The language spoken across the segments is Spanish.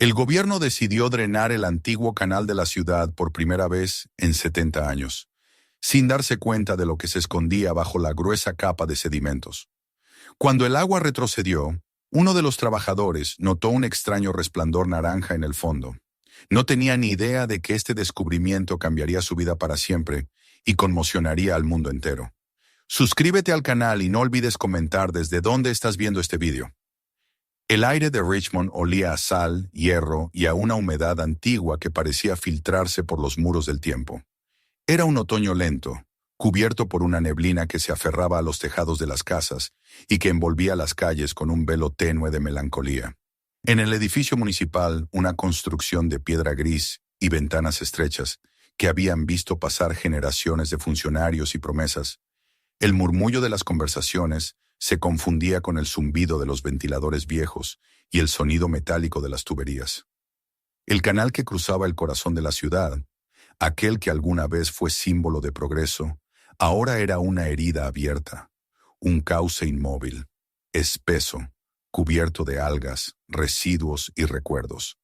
El gobierno decidió drenar el antiguo canal de la ciudad por primera vez en 70 años, sin darse cuenta de lo que se escondía bajo la gruesa capa de sedimentos. Cuando el agua retrocedió, uno de los trabajadores notó un extraño resplandor naranja en el fondo. No tenía ni idea de que este descubrimiento cambiaría su vida para siempre y conmocionaría al mundo entero. Suscríbete al canal y no olvides comentar desde dónde estás viendo este vídeo. El aire de Richmond olía a sal, hierro y a una humedad antigua que parecía filtrarse por los muros del tiempo. Era un otoño lento, cubierto por una neblina que se aferraba a los tejados de las casas y que envolvía las calles con un velo tenue de melancolía. En el edificio municipal, una construcción de piedra gris y ventanas estrechas que habían visto pasar generaciones de funcionarios y promesas, el murmullo de las conversaciones se confundía con el zumbido de los ventiladores viejos y el sonido metálico de las tuberías. El canal que cruzaba el corazón de la ciudad, aquel que alguna vez fue símbolo de progreso, ahora era una herida abierta, un cauce inmóvil, espeso, cubierto de algas, residuos y recuerdos.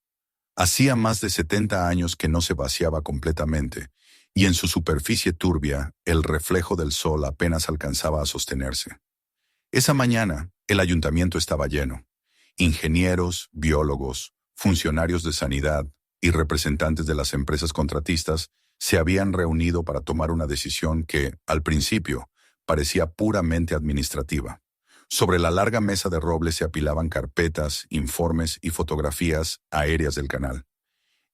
Hacía más de 70 años que no se vaciaba completamente, y en su superficie turbia el reflejo del sol apenas alcanzaba a sostenerse. Esa mañana, el ayuntamiento estaba lleno. Ingenieros, biólogos, funcionarios de sanidad y representantes de las empresas contratistas se habían reunido para tomar una decisión que, al principio, parecía puramente administrativa. Sobre la larga mesa de roble se apilaban carpetas, informes y fotografías aéreas del canal.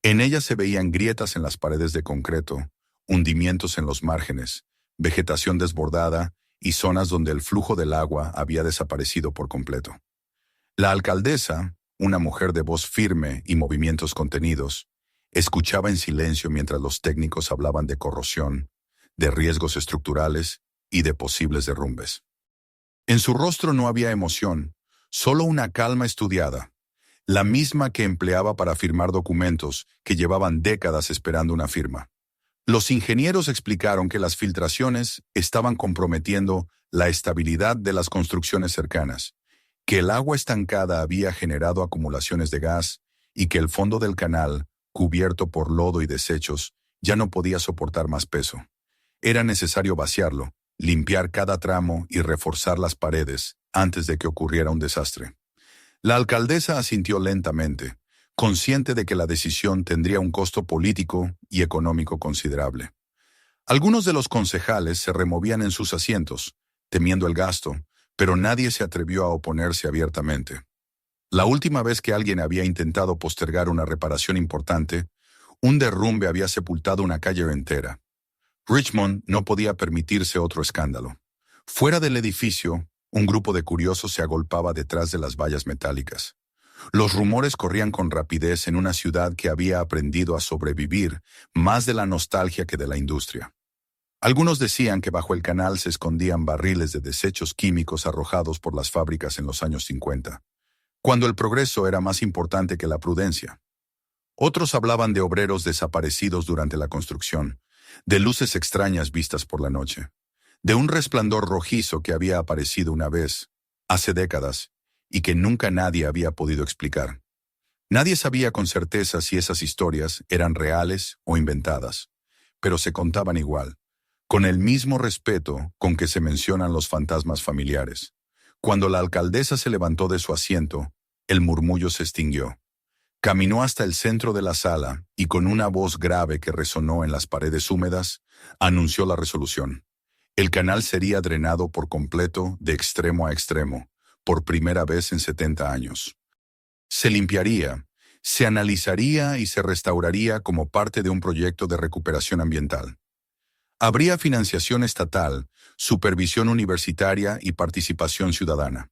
En ellas se veían grietas en las paredes de concreto, hundimientos en los márgenes, vegetación desbordada y zonas donde el flujo del agua había desaparecido por completo. La alcaldesa, una mujer de voz firme y movimientos contenidos, escuchaba en silencio mientras los técnicos hablaban de corrosión, de riesgos estructurales y de posibles derrumbes. En su rostro no había emoción, solo una calma estudiada, la misma que empleaba para firmar documentos que llevaban décadas esperando una firma. Los ingenieros explicaron que las filtraciones estaban comprometiendo la estabilidad de las construcciones cercanas, que el agua estancada había generado acumulaciones de gas y que el fondo del canal, cubierto por lodo y desechos, ya no podía soportar más peso. Era necesario vaciarlo, limpiar cada tramo y reforzar las paredes antes de que ocurriera un desastre. La alcaldesa asintió lentamente, consciente de que la decisión tendría un costo político y económico considerable. Algunos de los concejales se removían en sus asientos, temiendo el gasto, pero nadie se atrevió a oponerse abiertamente. La última vez que alguien había intentado postergar una reparación importante, un derrumbe había sepultado una calle entera. Richmond no podía permitirse otro escándalo. Fuera del edificio, un grupo de curiosos se agolpaba detrás de las vallas metálicas. Los rumores corrían con rapidez en una ciudad que había aprendido a sobrevivir más de la nostalgia que de la industria. Algunos decían que bajo el canal se escondían barriles de desechos químicos arrojados por las fábricas en los años 50, cuando el progreso era más importante que la prudencia. Otros hablaban de obreros desaparecidos durante la construcción, de luces extrañas vistas por la noche, de un resplandor rojizo que había aparecido una vez, hace décadas, y que nunca nadie había podido explicar. Nadie sabía con certeza si esas historias eran reales o inventadas, pero se contaban igual, con el mismo respeto con que se mencionan los fantasmas familiares. Cuando la alcaldesa se levantó de su asiento, el murmullo se extinguió. Caminó hasta el centro de la sala y con una voz grave que resonó en las paredes húmedas, anunció la resolución. El canal sería drenado por completo de extremo a extremo, por primera vez en 70 años. Se limpiaría, se analizaría y se restauraría como parte de un proyecto de recuperación ambiental. Habría financiación estatal, supervisión universitaria y participación ciudadana.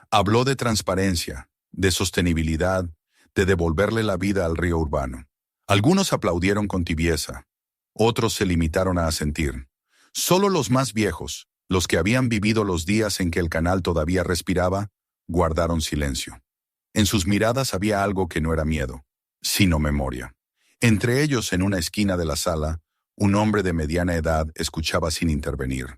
Habló de transparencia, de sostenibilidad, de devolverle la vida al río urbano. Algunos aplaudieron con tibieza, otros se limitaron a asentir. Solo los más viejos, los que habían vivido los días en que el canal todavía respiraba, guardaron silencio. En sus miradas había algo que no era miedo, sino memoria. Entre ellos, en una esquina de la sala, un hombre de mediana edad escuchaba sin intervenir.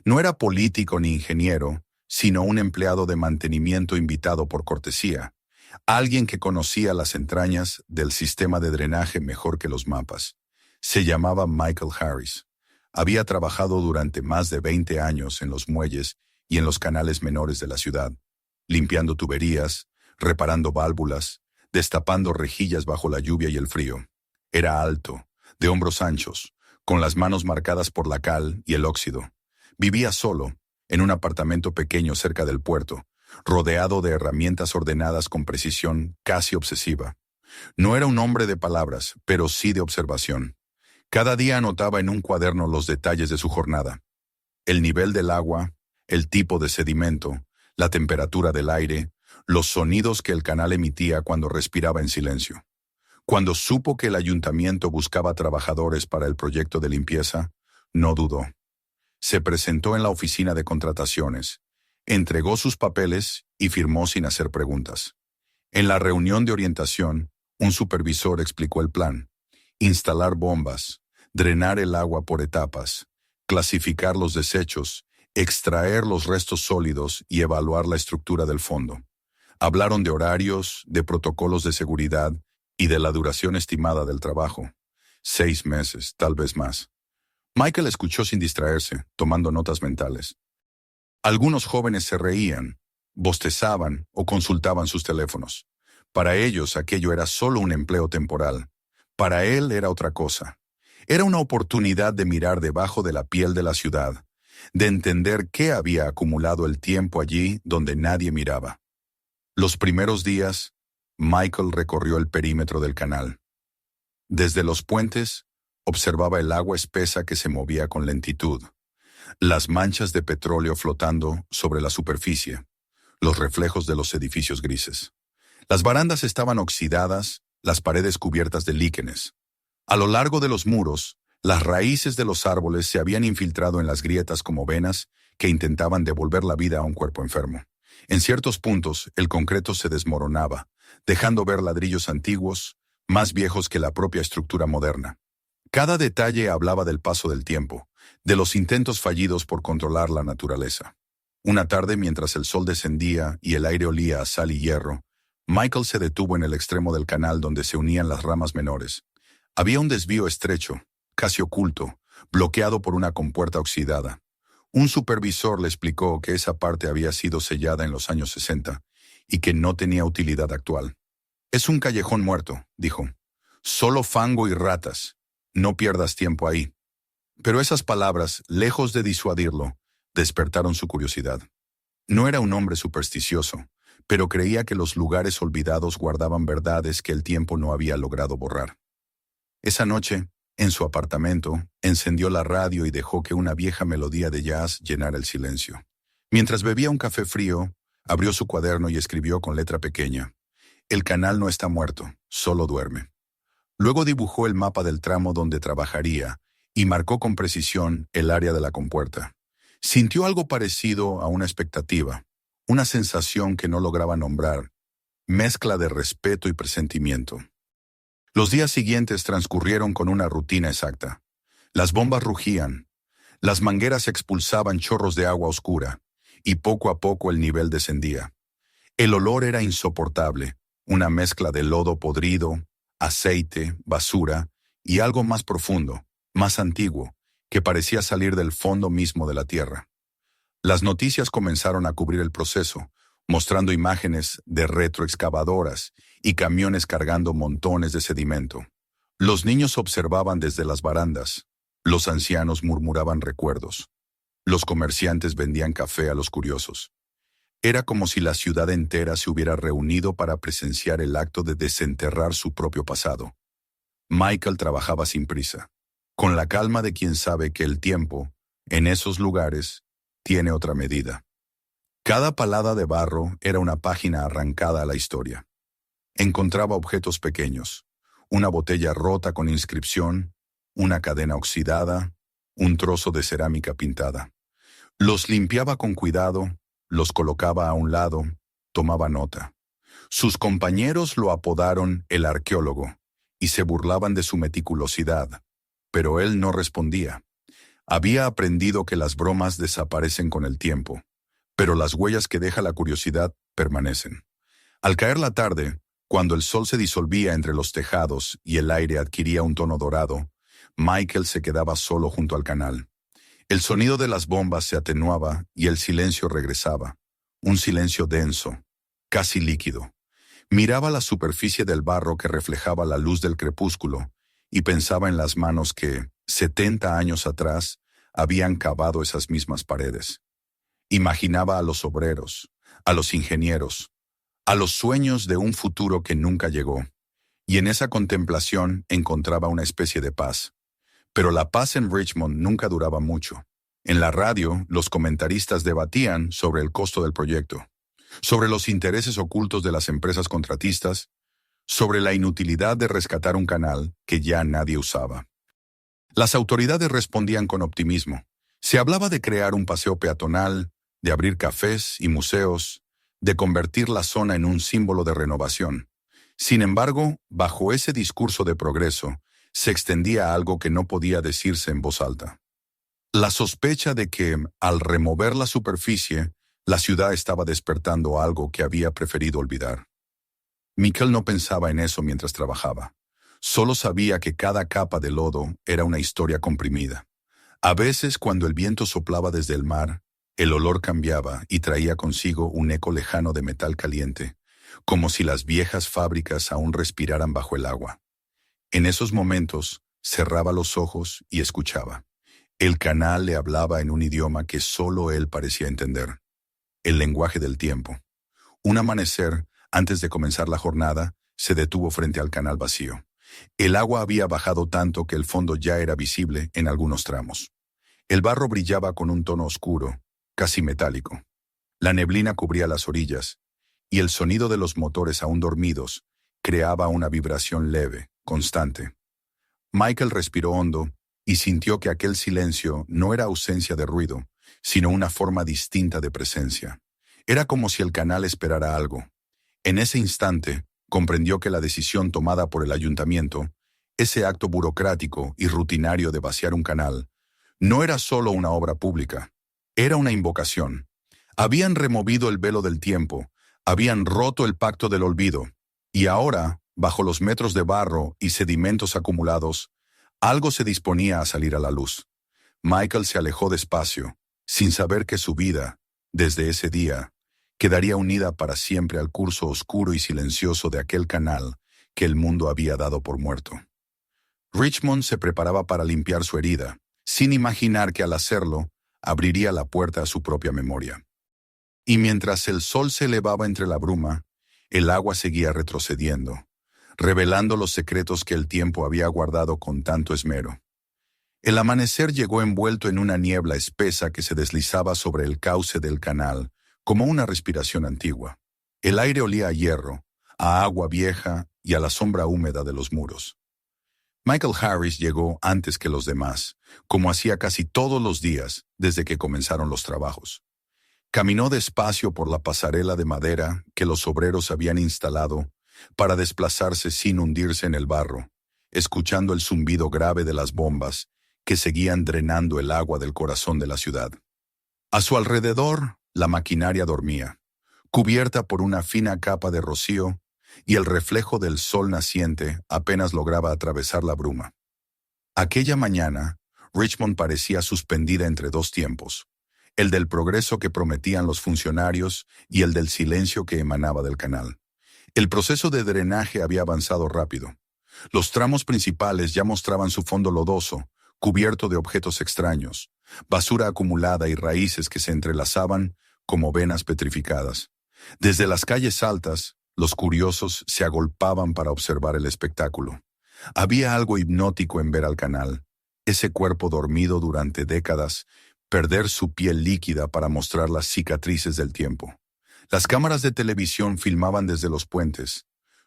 No era político ni ingeniero, sino un empleado de mantenimiento invitado por cortesía, Alguien que conocía las entrañas del sistema de drenaje mejor que los mapas. Se llamaba Michael Harris. Había trabajado durante más de 20 años en los muelles y en los canales menores de la ciudad, limpiando tuberías, reparando válvulas, destapando rejillas bajo la lluvia y el frío. Era alto, de hombros anchos, con las manos marcadas por la cal y el óxido. Vivía solo, en un apartamento pequeño cerca del puerto, rodeado de herramientas ordenadas con precisión casi obsesiva. No era un hombre de palabras, pero sí de observación. Cada día anotaba en un cuaderno los detalles de su jornada. El nivel del agua, el tipo de sedimento, la temperatura del aire, los sonidos que el canal emitía cuando respiraba en silencio. Cuando supo que el ayuntamiento buscaba trabajadores para el proyecto de limpieza, no dudó. Se presentó en la oficina de contrataciones, entregó sus papeles y firmó sin hacer preguntas. En la reunión de orientación, un supervisor explicó el plan: instalar bombas, drenar el agua por etapas, clasificar los desechos, extraer los restos sólidos y evaluar la estructura del fondo. Hablaron de horarios, de protocolos de seguridad y de la duración estimada del trabajo. 6 meses, tal vez más. Michael escuchó sin distraerse, tomando notas mentales. Algunos jóvenes se reían, bostezaban o consultaban sus teléfonos. Para ellos aquello era solo un empleo temporal. Para él era otra cosa. Era una oportunidad de mirar debajo de la piel de la ciudad, de entender qué había acumulado el tiempo allí donde nadie miraba. Los primeros días, Michael recorrió el perímetro del canal. Desde los puentes, observaba el agua espesa que se movía con lentitud, las manchas de petróleo flotando sobre la superficie, los reflejos de los edificios grises. Las barandas estaban oxidadas, las paredes cubiertas de líquenes. A lo largo de los muros, las raíces de los árboles se habían infiltrado en las grietas como venas que intentaban devolver la vida a un cuerpo enfermo. En ciertos puntos, el concreto se desmoronaba, dejando ver ladrillos antiguos, más viejos que la propia estructura moderna. Cada detalle hablaba del paso del tiempo, de los intentos fallidos por controlar la naturaleza. Una tarde, mientras el sol descendía y el aire olía a sal y hierro, Michael se detuvo en el extremo del canal donde se unían las ramas menores. Había un desvío estrecho, casi oculto, bloqueado por una compuerta oxidada. Un supervisor le explicó que esa parte había sido sellada en los años 60 y que no tenía utilidad actual. «Es un callejón muerto», dijo. «Solo fango y ratas. No pierdas tiempo ahí». Pero esas palabras, lejos de disuadirlo, despertaron su curiosidad. No era un hombre supersticioso, pero creía que los lugares olvidados guardaban verdades que el tiempo no había logrado borrar. Esa noche, en su apartamento, encendió la radio y dejó que una vieja melodía de jazz llenara el silencio. Mientras bebía un café frío, abrió su cuaderno y escribió con letra pequeña: «El canal no está muerto, solo duerme». Luego dibujó el mapa del tramo donde trabajaría y marcó con precisión el área de la compuerta. Sintió algo parecido a una expectativa, una sensación que no lograba nombrar, mezcla de respeto y presentimiento. Los días siguientes transcurrieron con una rutina exacta. Las bombas rugían, las mangueras expulsaban chorros de agua oscura, y poco a poco el nivel descendía. El olor era insoportable, una mezcla de lodo podrido, aceite, basura y algo más profundo, más antiguo, que parecía salir del fondo mismo de la tierra. Las noticias comenzaron a cubrir el proceso, mostrando imágenes de retroexcavadoras y camiones cargando montones de sedimento. Los niños observaban desde las barandas, los ancianos murmuraban recuerdos, los comerciantes vendían café a los curiosos. Era como si la ciudad entera se hubiera reunido para presenciar el acto de desenterrar su propio pasado. Michael trabajaba sin prisa, con la calma de quien sabe que el tiempo, en esos lugares, tiene otra medida. Cada palada de barro era una página arrancada a la historia. Encontraba objetos pequeños, una botella rota con inscripción, una cadena oxidada, un trozo de cerámica pintada. Los limpiaba con cuidado, los colocaba a un lado, tomaba nota. Sus compañeros lo apodaron el arqueólogo y se burlaban de su meticulosidad, pero él no respondía. Había aprendido que las bromas desaparecen con el tiempo, pero las huellas que deja la curiosidad permanecen. Al caer la tarde, cuando el sol se disolvía entre los tejados y el aire adquiría un tono dorado, Michael se quedaba solo junto al canal. El sonido de las bombas se atenuaba y el silencio regresaba, un silencio denso, casi líquido. Miraba la superficie del barro que reflejaba la luz del crepúsculo y pensaba en las manos que, 70 años atrás, habían cavado esas mismas paredes. Imaginaba a los obreros, a los ingenieros, a los sueños de un futuro que nunca llegó, y en esa contemplación encontraba una especie de paz. Pero la paz en Richmond nunca duraba mucho. En la radio, los comentaristas debatían sobre el costo del proyecto, sobre los intereses ocultos de las empresas contratistas, sobre la inutilidad de rescatar un canal que ya nadie usaba. Las autoridades respondían con optimismo. Se hablaba de crear un paseo peatonal, de abrir cafés y museos, de convertir la zona en un símbolo de renovación. Sin embargo, bajo ese discurso de progreso, se extendía algo que no podía decirse en voz alta. La sospecha de que, al remover la superficie, la ciudad estaba despertando algo que había preferido olvidar. Michael no pensaba en eso mientras trabajaba. Solo sabía que cada capa de lodo era una historia comprimida. A veces, cuando el viento soplaba desde el mar, el olor cambiaba y traía consigo un eco lejano de metal caliente, como si las viejas fábricas aún respiraran bajo el agua. En esos momentos, cerraba los ojos y escuchaba. El canal le hablaba en un idioma que solo él parecía entender. El lenguaje del tiempo. Un amanecer, antes de comenzar la jornada, se detuvo frente al canal vacío. El agua había bajado tanto que el fondo ya era visible en algunos tramos. El barro brillaba con un tono oscuro, casi metálico. La neblina cubría las orillas, y el sonido de los motores aún dormidos creaba una vibración leve, constante. Michael respiró hondo y sintió que aquel silencio no era ausencia de ruido, sino una forma distinta de presencia. Era como si el canal esperara algo. En ese instante, comprendió que la decisión tomada por el ayuntamiento, ese acto burocrático y rutinario de vaciar un canal, no era solo una obra pública, era una invocación. Habían removido el velo del tiempo, habían roto el pacto del olvido, y ahora, bajo los metros de barro y sedimentos acumulados, algo se disponía a salir a la luz. Michael se alejó despacio, sin saber que su vida, desde ese día, quedaría unida para siempre al curso oscuro y silencioso de aquel canal que el mundo había dado por muerto. Richmond se preparaba para limpiar su herida, sin imaginar que al hacerlo, abriría la puerta a su propia memoria. Y mientras el sol se elevaba entre la bruma, el agua seguía retrocediendo, revelando los secretos que el tiempo había guardado con tanto esmero. El amanecer llegó envuelto en una niebla espesa que se deslizaba sobre el cauce del canal, como una respiración antigua. El aire olía a hierro, a agua vieja y a la sombra húmeda de los muros. Michael Harris llegó antes que los demás, como hacía casi todos los días desde que comenzaron los trabajos. Caminó despacio por la pasarela de madera que los obreros habían instalado para desplazarse sin hundirse en el barro, escuchando el zumbido grave de las bombas que seguían drenando el agua del corazón de la ciudad. A su alrededor, la maquinaria dormía, cubierta por una fina capa de rocío, y el reflejo del sol naciente apenas lograba atravesar la bruma. Aquella mañana, Richmond parecía suspendida entre dos tiempos, el del progreso que prometían los funcionarios y el del silencio que emanaba del canal. El proceso de drenaje había avanzado rápido. Los tramos principales ya mostraban su fondo lodoso, cubierto de objetos extraños, basura acumulada y raíces que se entrelazaban como venas petrificadas. Desde las calles altas, los curiosos se agolpaban para observar el espectáculo. Había algo hipnótico en ver al canal, ese cuerpo dormido durante décadas, perder su piel líquida para mostrar las cicatrices del tiempo. Las cámaras de televisión filmaban desde los puentes,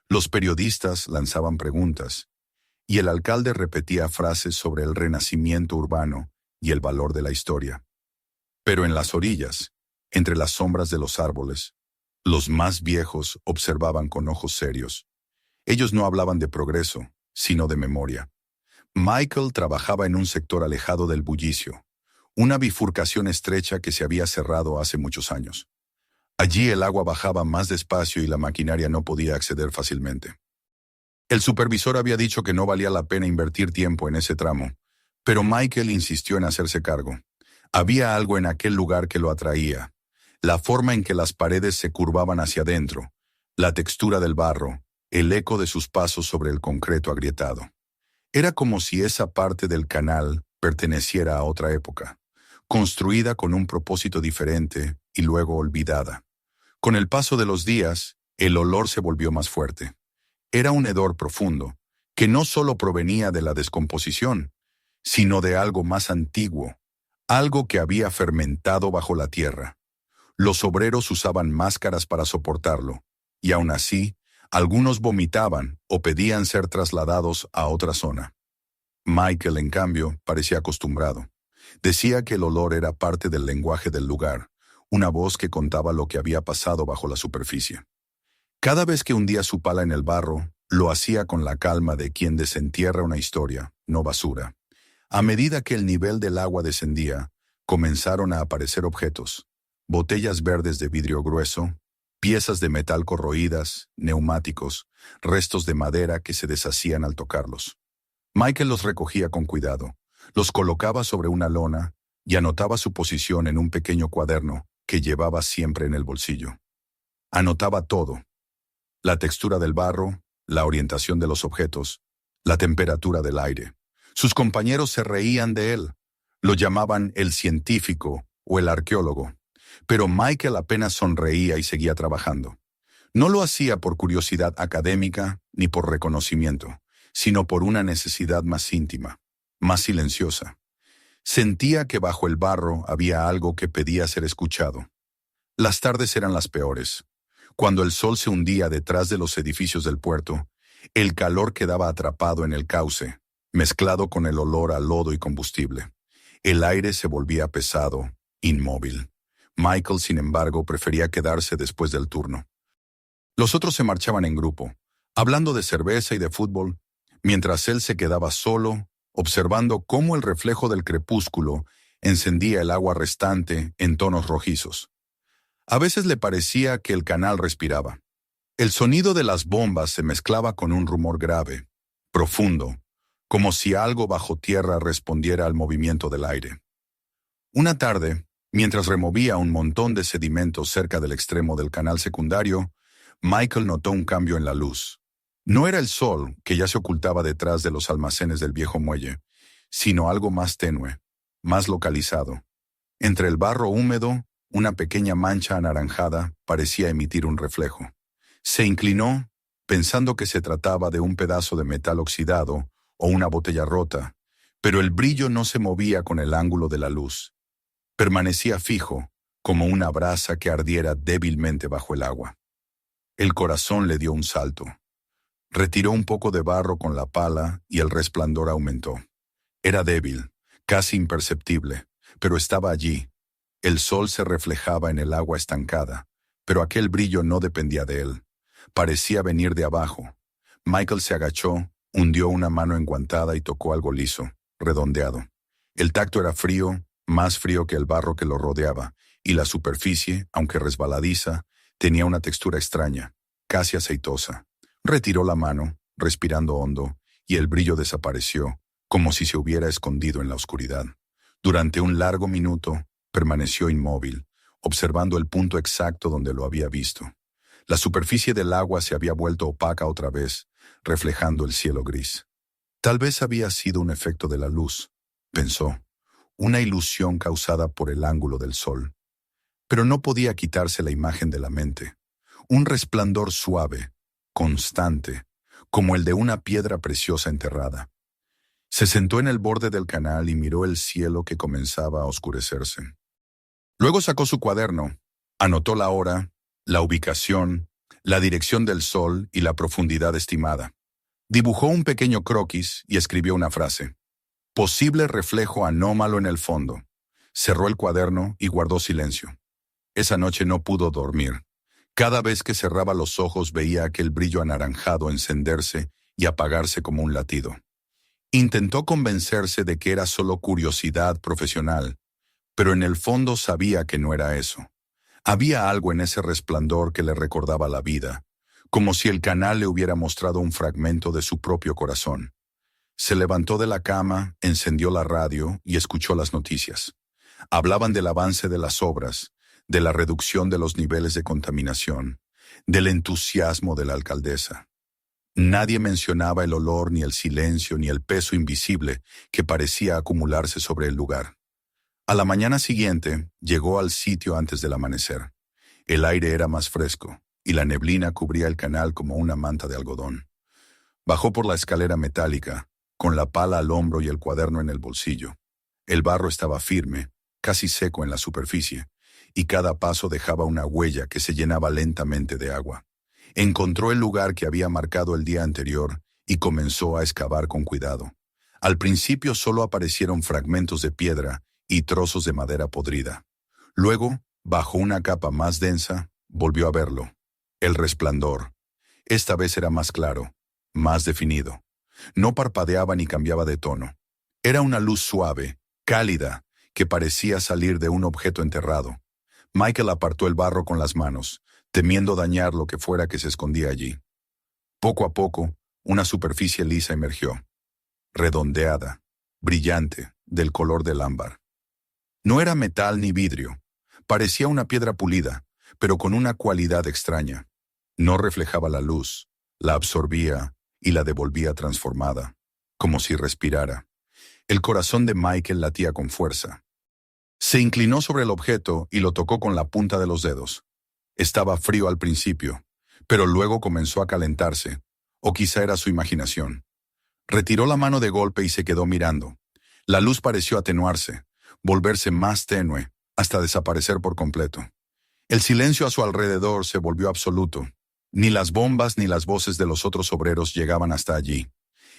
los periodistas lanzaban preguntas, y el alcalde repetía frases sobre el renacimiento urbano y el valor de la historia. Pero en las orillas, entre las sombras de los árboles, los más viejos observaban con ojos serios. Ellos no hablaban de progreso, sino de memoria. Michael trabajaba en un sector alejado del bullicio, una bifurcación estrecha que se había cerrado hace muchos años. Allí el agua bajaba más despacio y la maquinaria no podía acceder fácilmente. El supervisor había dicho que no valía la pena invertir tiempo en ese tramo, pero Michael insistió en hacerse cargo. Había algo en aquel lugar que lo atraía, la forma en que las paredes se curvaban hacia adentro, la textura del barro, el eco de sus pasos sobre el concreto agrietado. Era como si esa parte del canal perteneciera a otra época, construida con un propósito diferente y luego olvidada. Con el paso de los días, el olor se volvió más fuerte. Era un hedor profundo, que no solo provenía de la descomposición, sino de algo más antiguo, algo que había fermentado bajo la tierra. Los obreros usaban máscaras para soportarlo, y aún así, algunos vomitaban o pedían ser trasladados a otra zona. Michael, en cambio, parecía acostumbrado. Decía que el olor era parte del lenguaje del lugar, una voz que contaba lo que había pasado bajo la superficie. Cada vez que hundía su pala en el barro, lo hacía con la calma de quien desentierra una historia, no basura. A medida que el nivel del agua descendía, comenzaron a aparecer objetos: botellas verdes de vidrio grueso, piezas de metal corroídas, neumáticos, restos de madera que se deshacían al tocarlos. Michael los recogía con cuidado, los colocaba sobre una lona y anotaba su posición en un pequeño cuaderno que llevaba siempre en el bolsillo. Anotaba todo: la textura del barro, la orientación de los objetos, la temperatura del aire. Sus compañeros se reían de él. Lo llamaban el científico o el arqueólogo. Pero Michael apenas sonreía y seguía trabajando. No lo hacía por curiosidad académica ni por reconocimiento, sino por una necesidad más íntima, más silenciosa. Sentía que bajo el barro había algo que pedía ser escuchado. Las tardes eran las peores. Cuando el sol se hundía detrás de los edificios del puerto, el calor quedaba atrapado en el cauce, mezclado con el olor a lodo y combustible. El aire se volvía pesado, inmóvil. Michael, sin embargo, prefería quedarse después del turno. Los otros se marchaban en grupo, hablando de cerveza y de fútbol, mientras él se quedaba solo, observando cómo el reflejo del crepúsculo encendía el agua restante en tonos rojizos. A veces le parecía que el canal respiraba. El sonido de las bombas se mezclaba con un rumor grave, profundo, como si algo bajo tierra respondiera al movimiento del aire. Una tarde, mientras removía un montón de sedimentos cerca del extremo del canal secundario, Michael notó un cambio en la luz. No era el sol, que ya se ocultaba detrás de los almacenes del viejo muelle, sino algo más tenue, más localizado. Entre el barro húmedo, una pequeña mancha anaranjada parecía emitir un reflejo. Se inclinó, pensando que se trataba de un pedazo de metal oxidado o una botella rota, pero el brillo no se movía con el ángulo de la luz. Permanecía fijo, como una brasa que ardiera débilmente bajo el agua. El corazón le dio un salto. Retiró un poco de barro con la pala y el resplandor aumentó. Era débil, casi imperceptible, pero estaba allí. El sol se reflejaba en el agua estancada, pero aquel brillo no dependía de él. Parecía venir de abajo. Michael se agachó, hundió una mano enguantada y tocó algo liso, redondeado. El tacto era frío, más frío que el barro que lo rodeaba, y la superficie, aunque resbaladiza, tenía una textura extraña, casi aceitosa. Retiró la mano, respirando hondo, y el brillo desapareció, como si se hubiera escondido en la oscuridad. Durante un largo minuto, permaneció inmóvil, observando el punto exacto donde lo había visto. La superficie del agua se había vuelto opaca otra vez, reflejando el cielo gris. Tal vez había sido un efecto de la luz, pensó, una ilusión causada por el ángulo del sol. Pero no podía quitarse la imagen de la mente. Un resplandor suave, constante, como el de una piedra preciosa enterrada. Se sentó en el borde del canal y miró el cielo que comenzaba a oscurecerse. Luego sacó su cuaderno, anotó la hora, la ubicación, la dirección del sol y la profundidad estimada. Dibujó un pequeño croquis y escribió una frase: posible reflejo anómalo en el fondo. Cerró el cuaderno y guardó silencio. Esa noche no pudo dormir. Cada vez que cerraba los ojos veía aquel brillo anaranjado encenderse y apagarse como un latido. Intentó convencerse de que era solo curiosidad profesional, pero en el fondo sabía que no era eso. Había algo en ese resplandor que le recordaba la vida, como si el canal le hubiera mostrado un fragmento de su propio corazón. Se levantó de la cama, encendió la radio y escuchó las noticias. Hablaban del avance de las obras, de la reducción de los niveles de contaminación, del entusiasmo de la alcaldesa. Nadie mencionaba el olor, ni el silencio, ni el peso invisible que parecía acumularse sobre el lugar. A la mañana siguiente, llegó al sitio antes del amanecer. El aire era más fresco, y la neblina cubría el canal como una manta de algodón. Bajó por la escalera metálica, con la pala al hombro y el cuaderno en el bolsillo. El barro estaba firme, casi seco en la superficie, y cada paso dejaba una huella que se llenaba lentamente de agua. Encontró el lugar que había marcado el día anterior y comenzó a excavar con cuidado. Al principio solo aparecieron fragmentos de piedra y trozos de madera podrida. Luego, bajo una capa más densa, volvió a verlo. El resplandor. Esta vez era más claro, más definido. No parpadeaba ni cambiaba de tono. Era una luz suave, cálida, que parecía salir de un objeto enterrado. Michael apartó el barro con las manos, temiendo dañar lo que fuera que se escondía allí. Poco a poco, una superficie lisa emergió, redondeada, brillante, del color del ámbar. No era metal ni vidrio. Parecía una piedra pulida, pero con una cualidad extraña. No reflejaba la luz, la absorbía y la devolvía transformada, como si respirara. El corazón de Michael latía con fuerza. Se inclinó sobre el objeto y lo tocó con la punta de los dedos. Estaba frío al principio, pero luego comenzó a calentarse, o quizá era su imaginación. Retiró la mano de golpe y se quedó mirando. La luz pareció atenuarse, volverse más tenue, hasta desaparecer por completo. El silencio a su alrededor se volvió absoluto. Ni las bombas ni las voces de los otros obreros llegaban hasta allí.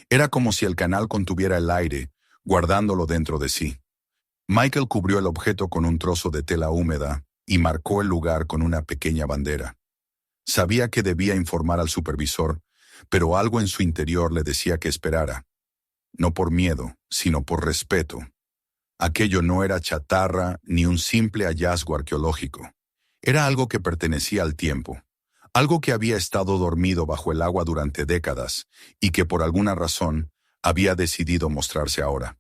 Era como si el canal contuviera el aire, guardándolo dentro de sí. Michael cubrió el objeto con un trozo de tela húmeda y marcó el lugar con una pequeña bandera. Sabía que debía informar al supervisor, pero algo en su interior le decía que esperara. No por miedo, sino por respeto. Aquello no era chatarra ni un simple hallazgo arqueológico. Era algo que pertenecía al tiempo. Algo que había estado dormido bajo el agua durante décadas y que por alguna razón había decidido mostrarse ahora.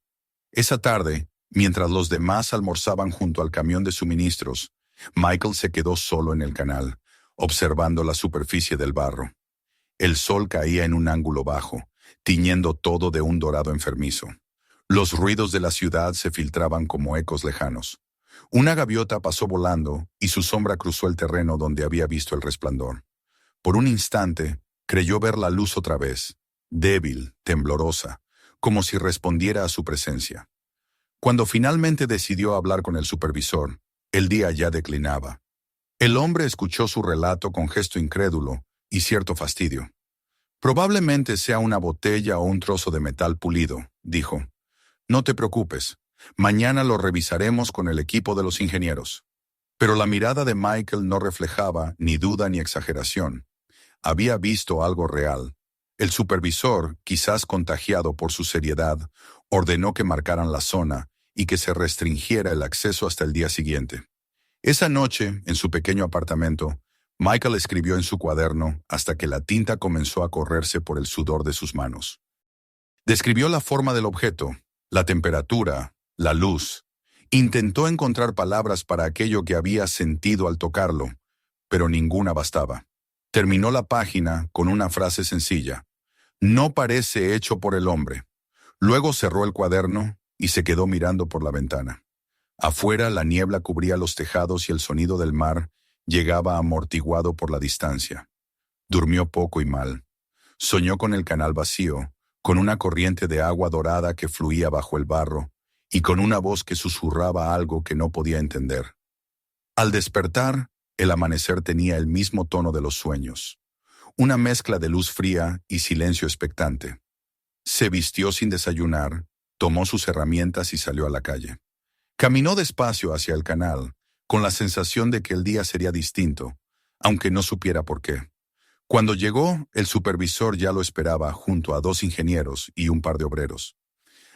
Esa tarde, mientras los demás almorzaban junto al camión de suministros, Michael se quedó solo en el canal, observando la superficie del barro. El sol caía en un ángulo bajo, tiñendo todo de un dorado enfermizo. Los ruidos de la ciudad se filtraban como ecos lejanos. Una gaviota pasó volando y su sombra cruzó el terreno donde había visto el resplandor. Por un instante, creyó ver la luz otra vez, débil, temblorosa, como si respondiera a su presencia. Cuando finalmente decidió hablar con el supervisor, el día ya declinaba. El hombre escuchó su relato con gesto incrédulo y cierto fastidio. Probablemente sea una botella o un trozo de metal pulido, dijo. No te preocupes, mañana lo revisaremos con el equipo de los ingenieros. Pero la mirada de Michael no reflejaba ni duda ni exageración. Había visto algo real. El supervisor, quizás contagiado por su seriedad, ordenó que marcaran la zona y que se restringiera el acceso hasta el día siguiente. Esa noche, en su pequeño apartamento, Michael escribió en su cuaderno hasta que la tinta comenzó a correrse por el sudor de sus manos. Describió la forma del objeto, la temperatura, la luz. Intentó encontrar palabras para aquello que había sentido al tocarlo, pero ninguna bastaba. Terminó la página con una frase sencilla. No parece hecho por el hombre. Luego cerró el cuaderno y se quedó mirando por la ventana. Afuera la niebla cubría los tejados y el sonido del mar llegaba amortiguado por la distancia. Durmió poco y mal. Soñó con el canal vacío, con una corriente de agua dorada que fluía bajo el barro y con una voz que susurraba algo que no podía entender. Al despertar, el amanecer tenía el mismo tono de los sueños, una mezcla de luz fría y silencio expectante. Se vistió sin desayunar, tomó sus herramientas y salió a la calle. Caminó despacio hacia el canal, con la sensación de que el día sería distinto, aunque no supiera por qué. Cuando llegó, el supervisor ya lo esperaba junto a 2 ingenieros y un par de obreros.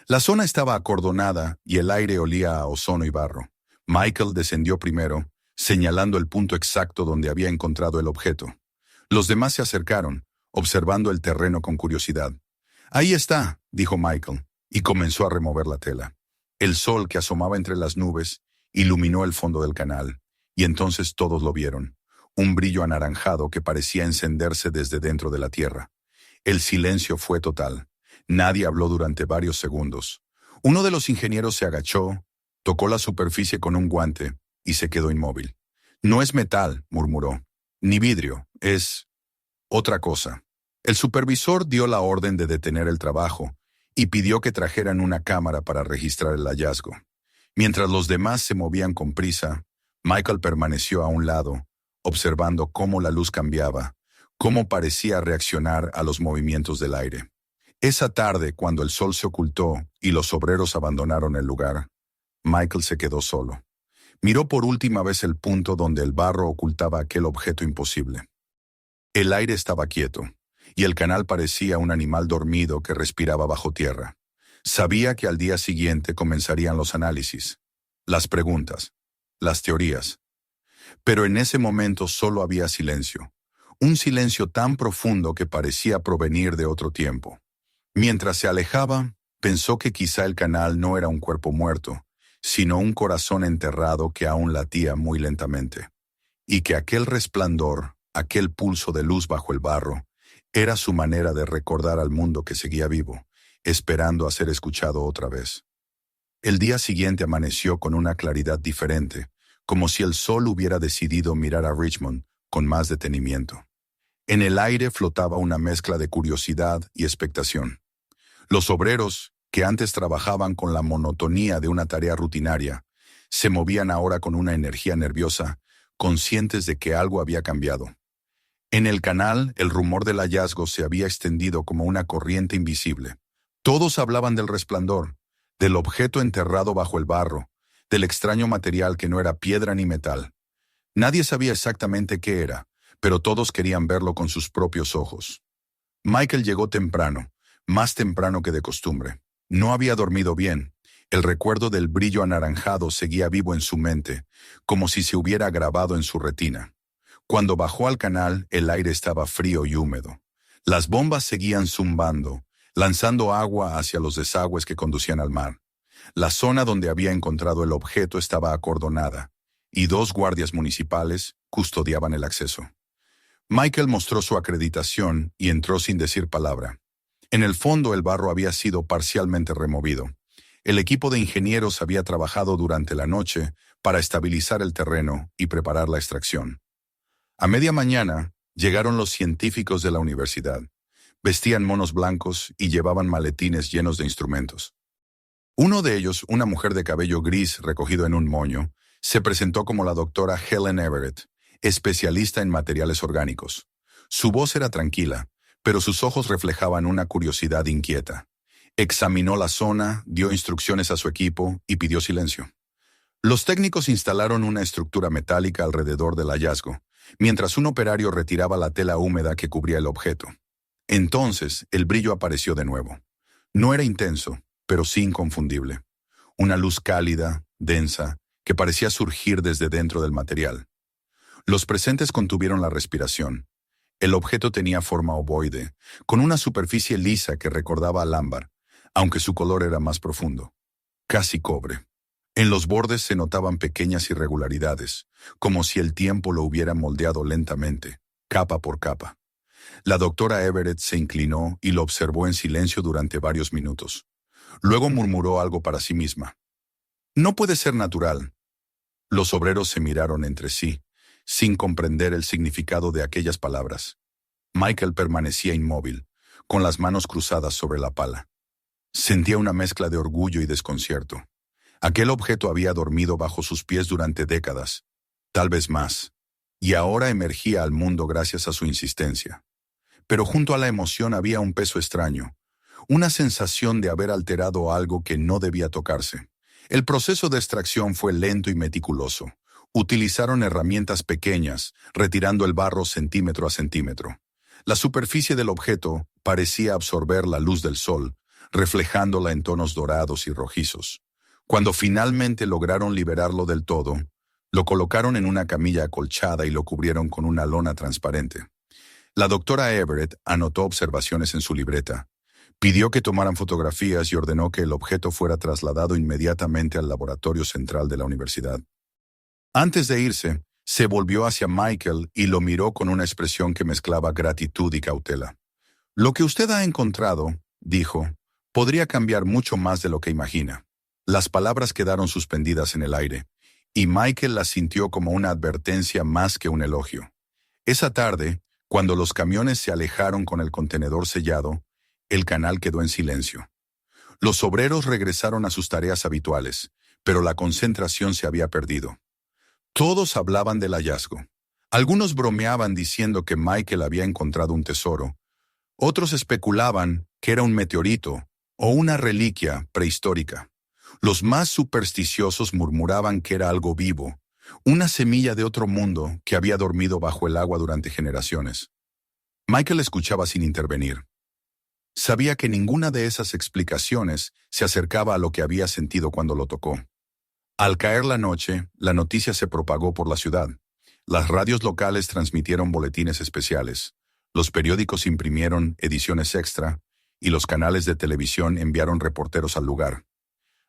La zona estaba acordonada y el aire olía a ozono y barro. Michael descendió primero, señalando el punto exacto donde había encontrado el objeto. Los demás se acercaron, observando el terreno con curiosidad. «Ahí está», dijo Michael, y comenzó a remover la tela. El sol que asomaba entre las nubes iluminó el fondo del canal, y entonces todos lo vieron, un brillo anaranjado que parecía encenderse desde dentro de la tierra. El silencio fue total. Nadie habló durante varios segundos. Uno de los ingenieros se agachó, tocó la superficie con un guante y se quedó inmóvil. «No es metal», murmuró, «ni vidrio, es otra cosa». El supervisor dio la orden de detener el trabajo y pidió que trajeran una cámara para registrar el hallazgo. Mientras los demás se movían con prisa, Michael permaneció a un lado, observando cómo la luz cambiaba, cómo parecía reaccionar a los movimientos del aire. Esa tarde, cuando el sol se ocultó y los obreros abandonaron el lugar, Michael se quedó solo. Miró por última vez el punto donde el barro ocultaba aquel objeto imposible. El aire estaba quieto, y el canal parecía un animal dormido que respiraba bajo tierra. Sabía que al día siguiente comenzarían los análisis, las preguntas, las teorías. Pero en ese momento solo había silencio, un silencio tan profundo que parecía provenir de otro tiempo. Mientras se alejaba, pensó que quizá el canal no era un cuerpo muerto, sino un corazón enterrado que aún latía muy lentamente, y que aquel resplandor, aquel pulso de luz bajo el barro, era su manera de recordar al mundo que seguía vivo, esperando a ser escuchado otra vez. El día siguiente amaneció con una claridad diferente, como si el sol hubiera decidido mirar a Richmond con más detenimiento. En el aire flotaba una mezcla de curiosidad y expectación. Los obreros, que antes trabajaban con la monotonía de una tarea rutinaria, se movían ahora con una energía nerviosa, conscientes de que algo había cambiado. En el canal, el rumor del hallazgo se había extendido como una corriente invisible. Todos hablaban del resplandor, del objeto enterrado bajo el barro, del extraño material que no era piedra ni metal. Nadie sabía exactamente qué era, pero todos querían verlo con sus propios ojos. Michael llegó temprano, más temprano que de costumbre. No había dormido bien. El recuerdo del brillo anaranjado seguía vivo en su mente, como si se hubiera grabado en su retina. Cuando bajó al canal, el aire estaba frío y húmedo. Las bombas seguían zumbando, lanzando agua hacia los desagües que conducían al mar. La zona donde había encontrado el objeto estaba acordonada, y 2 guardias municipales custodiaban el acceso. Michael mostró su acreditación y entró sin decir palabra. En el fondo el barro había sido parcialmente removido. El equipo de ingenieros había trabajado durante la noche para estabilizar el terreno y preparar la extracción. A media mañana llegaron los científicos de la universidad. Vestían monos blancos y llevaban maletines llenos de instrumentos. Uno de ellos, una mujer de cabello gris recogido en un moño, se presentó como la doctora Helen Everett, especialista en materiales orgánicos. Su voz era tranquila, pero sus ojos reflejaban una curiosidad inquieta. Examinó la zona, dio instrucciones a su equipo y pidió silencio. Los técnicos instalaron una estructura metálica alrededor del hallazgo, mientras un operario retiraba la tela húmeda que cubría el objeto. Entonces, el brillo apareció de nuevo. No era intenso, pero sí inconfundible. Una luz cálida, densa, que parecía surgir desde dentro del material. Los presentes contuvieron la respiración. El objeto tenía forma ovoide, con una superficie lisa que recordaba al ámbar, aunque su color era más profundo, casi cobre. En los bordes se notaban pequeñas irregularidades, como si el tiempo lo hubiera moldeado lentamente, capa por capa. La doctora Everett se inclinó y lo observó en silencio durante varios minutos. Luego murmuró algo para sí misma. «No puede ser natural». Los obreros se miraron entre sí, sin comprender el significado de aquellas palabras. Michael permanecía inmóvil, con las manos cruzadas sobre la pala. Sentía una mezcla de orgullo y desconcierto. Aquel objeto había dormido bajo sus pies durante décadas, tal vez más, y ahora emergía al mundo gracias a su insistencia. Pero junto a la emoción había un peso extraño, una sensación de haber alterado algo que no debía tocarse. El proceso de extracción fue lento y meticuloso. Utilizaron herramientas pequeñas, retirando el barro centímetro a centímetro. La superficie del objeto parecía absorber la luz del sol, reflejándola en tonos dorados y rojizos. Cuando finalmente lograron liberarlo del todo, Lo colocaron en una camilla acolchada y lo cubrieron con una lona transparente. La doctora Everett anotó observaciones en su libreta. Pidió que tomaran fotografías y ordenó que el objeto fuera trasladado inmediatamente al laboratorio central de la universidad. Antes de irse, se volvió hacia Michael y lo miró con una expresión que mezclaba gratitud y cautela. Lo que usted ha encontrado, dijo, podría cambiar mucho más de lo que imagina. Las palabras quedaron suspendidas en el aire, y Michael las sintió como una advertencia más que un elogio. Esa tarde, cuando los camiones se alejaron con el contenedor sellado, el canal quedó en silencio. Los obreros regresaron a sus tareas habituales, pero la concentración se había perdido. Todos hablaban del hallazgo. Algunos bromeaban diciendo que Michael había encontrado un tesoro. Otros especulaban que era un meteorito o una reliquia prehistórica. Los más supersticiosos murmuraban que era algo vivo, una semilla de otro mundo que había dormido bajo el agua durante generaciones. Michael escuchaba sin intervenir. Sabía que ninguna de esas explicaciones se acercaba a lo que había sentido cuando lo tocó. Al caer la noche, la noticia se propagó por la ciudad. Las radios locales transmitieron boletines especiales, los periódicos imprimieron ediciones extra y los canales de televisión enviaron reporteros al lugar.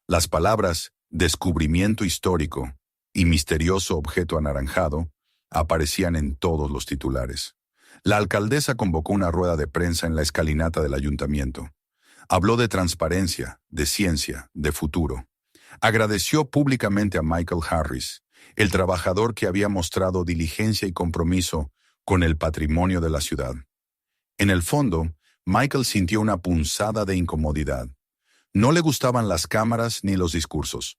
Las palabras «descubrimiento histórico» y «misterioso objeto anaranjado» aparecían en todos los titulares. La alcaldesa convocó una rueda de prensa en la escalinata del ayuntamiento. Habló de transparencia, de ciencia, de futuro. Agradeció públicamente a Michael Harris, el trabajador que había mostrado diligencia y compromiso con el patrimonio de la ciudad. En el fondo, Michael sintió una punzada de incomodidad. No le gustaban las cámaras ni los discursos.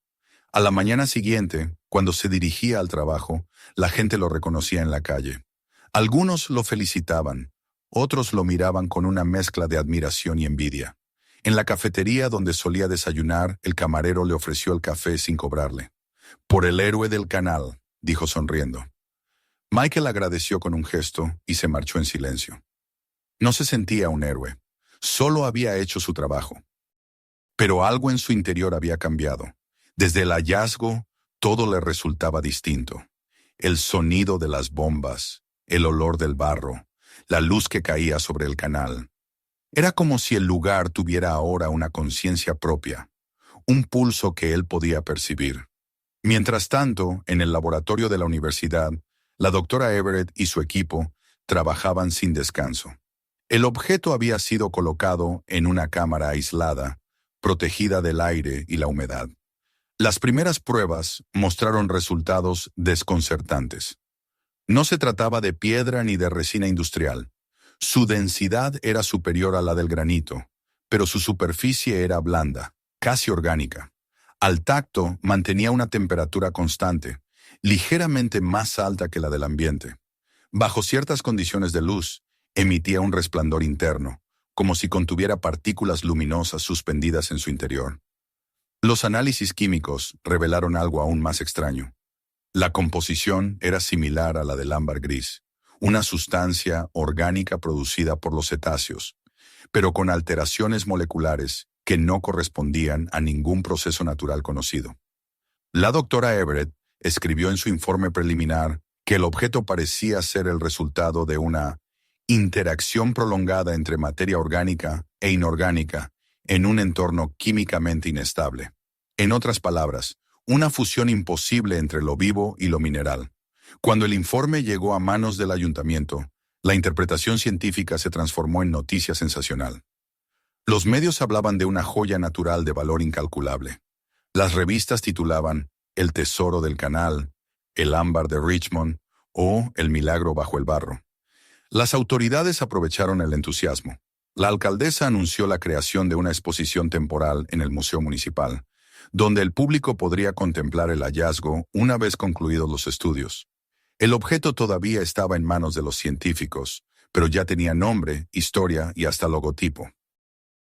A la mañana siguiente, cuando se dirigía al trabajo, la gente lo reconocía en la calle. Algunos lo felicitaban, otros lo miraban con una mezcla de admiración y envidia. En la cafetería donde solía desayunar, el camarero le ofreció el café sin cobrarle. «Por el héroe del canal», dijo sonriendo. Michael agradeció con un gesto y se marchó en silencio. No se sentía un héroe, solo había hecho su trabajo. Pero algo en su interior había cambiado. Desde el hallazgo, todo le resultaba distinto. El sonido de las bombas, el olor del barro, la luz que caía sobre el canal. Era como si el lugar tuviera ahora una conciencia propia, un pulso que él podía percibir. Mientras tanto, en el laboratorio de la universidad, la doctora Everett y su equipo trabajaban sin descanso. El objeto había sido colocado en una cámara aislada, protegida del aire y la humedad. Las primeras pruebas mostraron resultados desconcertantes. No se trataba de piedra ni de resina industrial. Su densidad era superior a la del granito, pero su superficie era blanda, casi orgánica. Al tacto mantenía una temperatura constante, ligeramente más alta que la del ambiente. Bajo ciertas condiciones de luz, emitía un resplandor interno, como si contuviera partículas luminosas suspendidas en su interior. Los análisis químicos revelaron algo aún más extraño. La composición era similar a la del ámbar gris, una sustancia orgánica producida por los cetáceos, pero con alteraciones moleculares que no correspondían a ningún proceso natural conocido. La doctora Everett escribió en su informe preliminar que el objeto parecía ser el resultado de una interacción prolongada entre materia orgánica e inorgánica en un entorno químicamente inestable. En otras palabras, una fusión imposible entre lo vivo y lo mineral. Cuando el informe llegó a manos del ayuntamiento, la interpretación científica se transformó en noticia sensacional. Los medios hablaban de una joya natural de valor incalculable. Las revistas titulaban «El tesoro del canal», «El ámbar de Richmond» o «El milagro bajo el barro». Las autoridades aprovecharon el entusiasmo. La alcaldesa anunció la creación de una exposición temporal en el Museo Municipal, donde el público podría contemplar el hallazgo una vez concluidos los estudios. El objeto todavía estaba en manos de los científicos, pero ya tenía nombre, historia y hasta logotipo.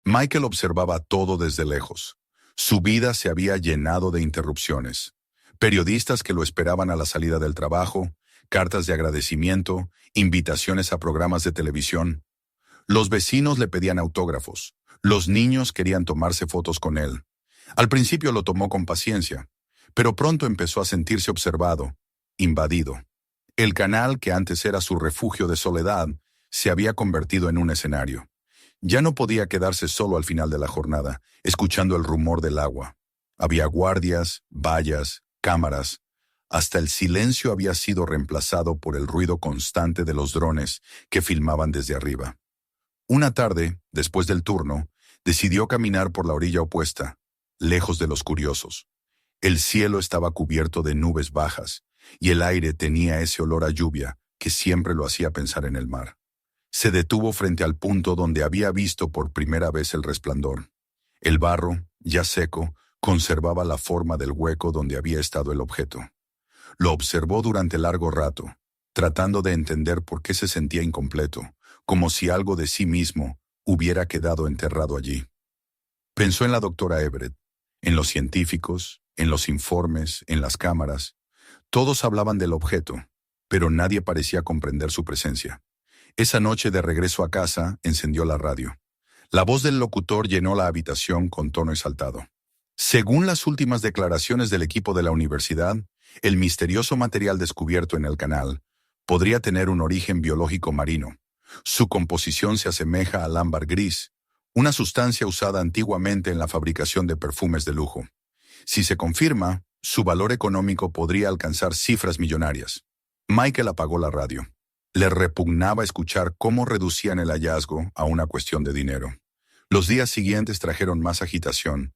Michael observaba todo desde lejos. Su vida se había llenado de interrupciones. Periodistas que lo esperaban a la salida del trabajo, cartas de agradecimiento, invitaciones a programas de televisión. Los vecinos le pedían autógrafos. Los niños querían tomarse fotos con él. Al principio lo tomó con paciencia, pero pronto empezó a sentirse observado invadido. El canal, que antes era su refugio de soledad, se había convertido en un escenario. Ya no podía quedarse solo al final de la jornada, escuchando el rumor del agua. Había guardias, vallas, cámaras. Hasta el silencio había sido reemplazado por el ruido constante de los drones que filmaban desde arriba. Una tarde, después del turno, decidió caminar por la orilla opuesta, lejos de los curiosos. El cielo estaba cubierto de nubes bajas, y el aire tenía ese olor a lluvia que siempre lo hacía pensar en el mar. Se detuvo frente al punto donde había visto por primera vez el resplandor. El barro, ya seco, conservaba la forma del hueco donde había estado el objeto. Lo observó durante largo rato, tratando de entender por qué se sentía incompleto, como si algo de sí mismo hubiera quedado enterrado allí. Pensó en la doctora Everett, en los científicos, en los informes, en las cámaras. Todos hablaban del objeto, pero nadie parecía comprender su presencia. Esa noche, de regreso a casa, encendió la radio. La voz del locutor llenó la habitación con tono exaltado. Según las últimas declaraciones del equipo de la universidad, el misterioso material descubierto en el canal podría tener un origen biológico marino. Su composición se asemeja al ámbar gris, una sustancia usada antiguamente en la fabricación de perfumes de lujo. Si se confirma, su valor económico podría alcanzar cifras millonarias. Michael apagó la radio. Le repugnaba escuchar cómo reducían el hallazgo a una cuestión de dinero. Los días siguientes trajeron más agitación.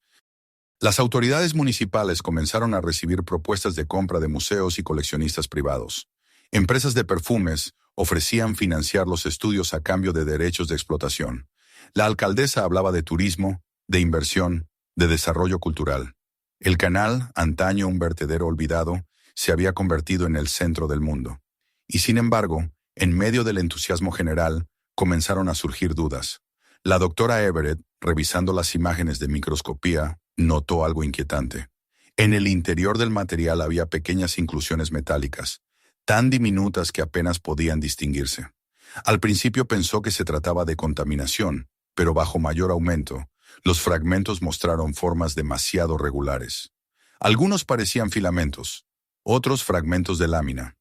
Las autoridades municipales comenzaron a recibir propuestas de compra de museos y coleccionistas privados. Empresas de perfumes ofrecían financiar los estudios a cambio de derechos de explotación. La alcaldesa hablaba de turismo, de inversión, de desarrollo cultural. El canal, antaño un vertedero olvidado, se había convertido en el centro del mundo. Y sin embargo, en medio del entusiasmo general, comenzaron a surgir dudas. La doctora Everett, revisando las imágenes de microscopía, notó algo inquietante. En el interior del material había pequeñas inclusiones metálicas, tan diminutas que apenas podían distinguirse. Al principio pensó que se trataba de contaminación, pero bajo mayor aumento, los fragmentos mostraron formas demasiado regulares. Algunos parecían filamentos, otros fragmentos de lámina.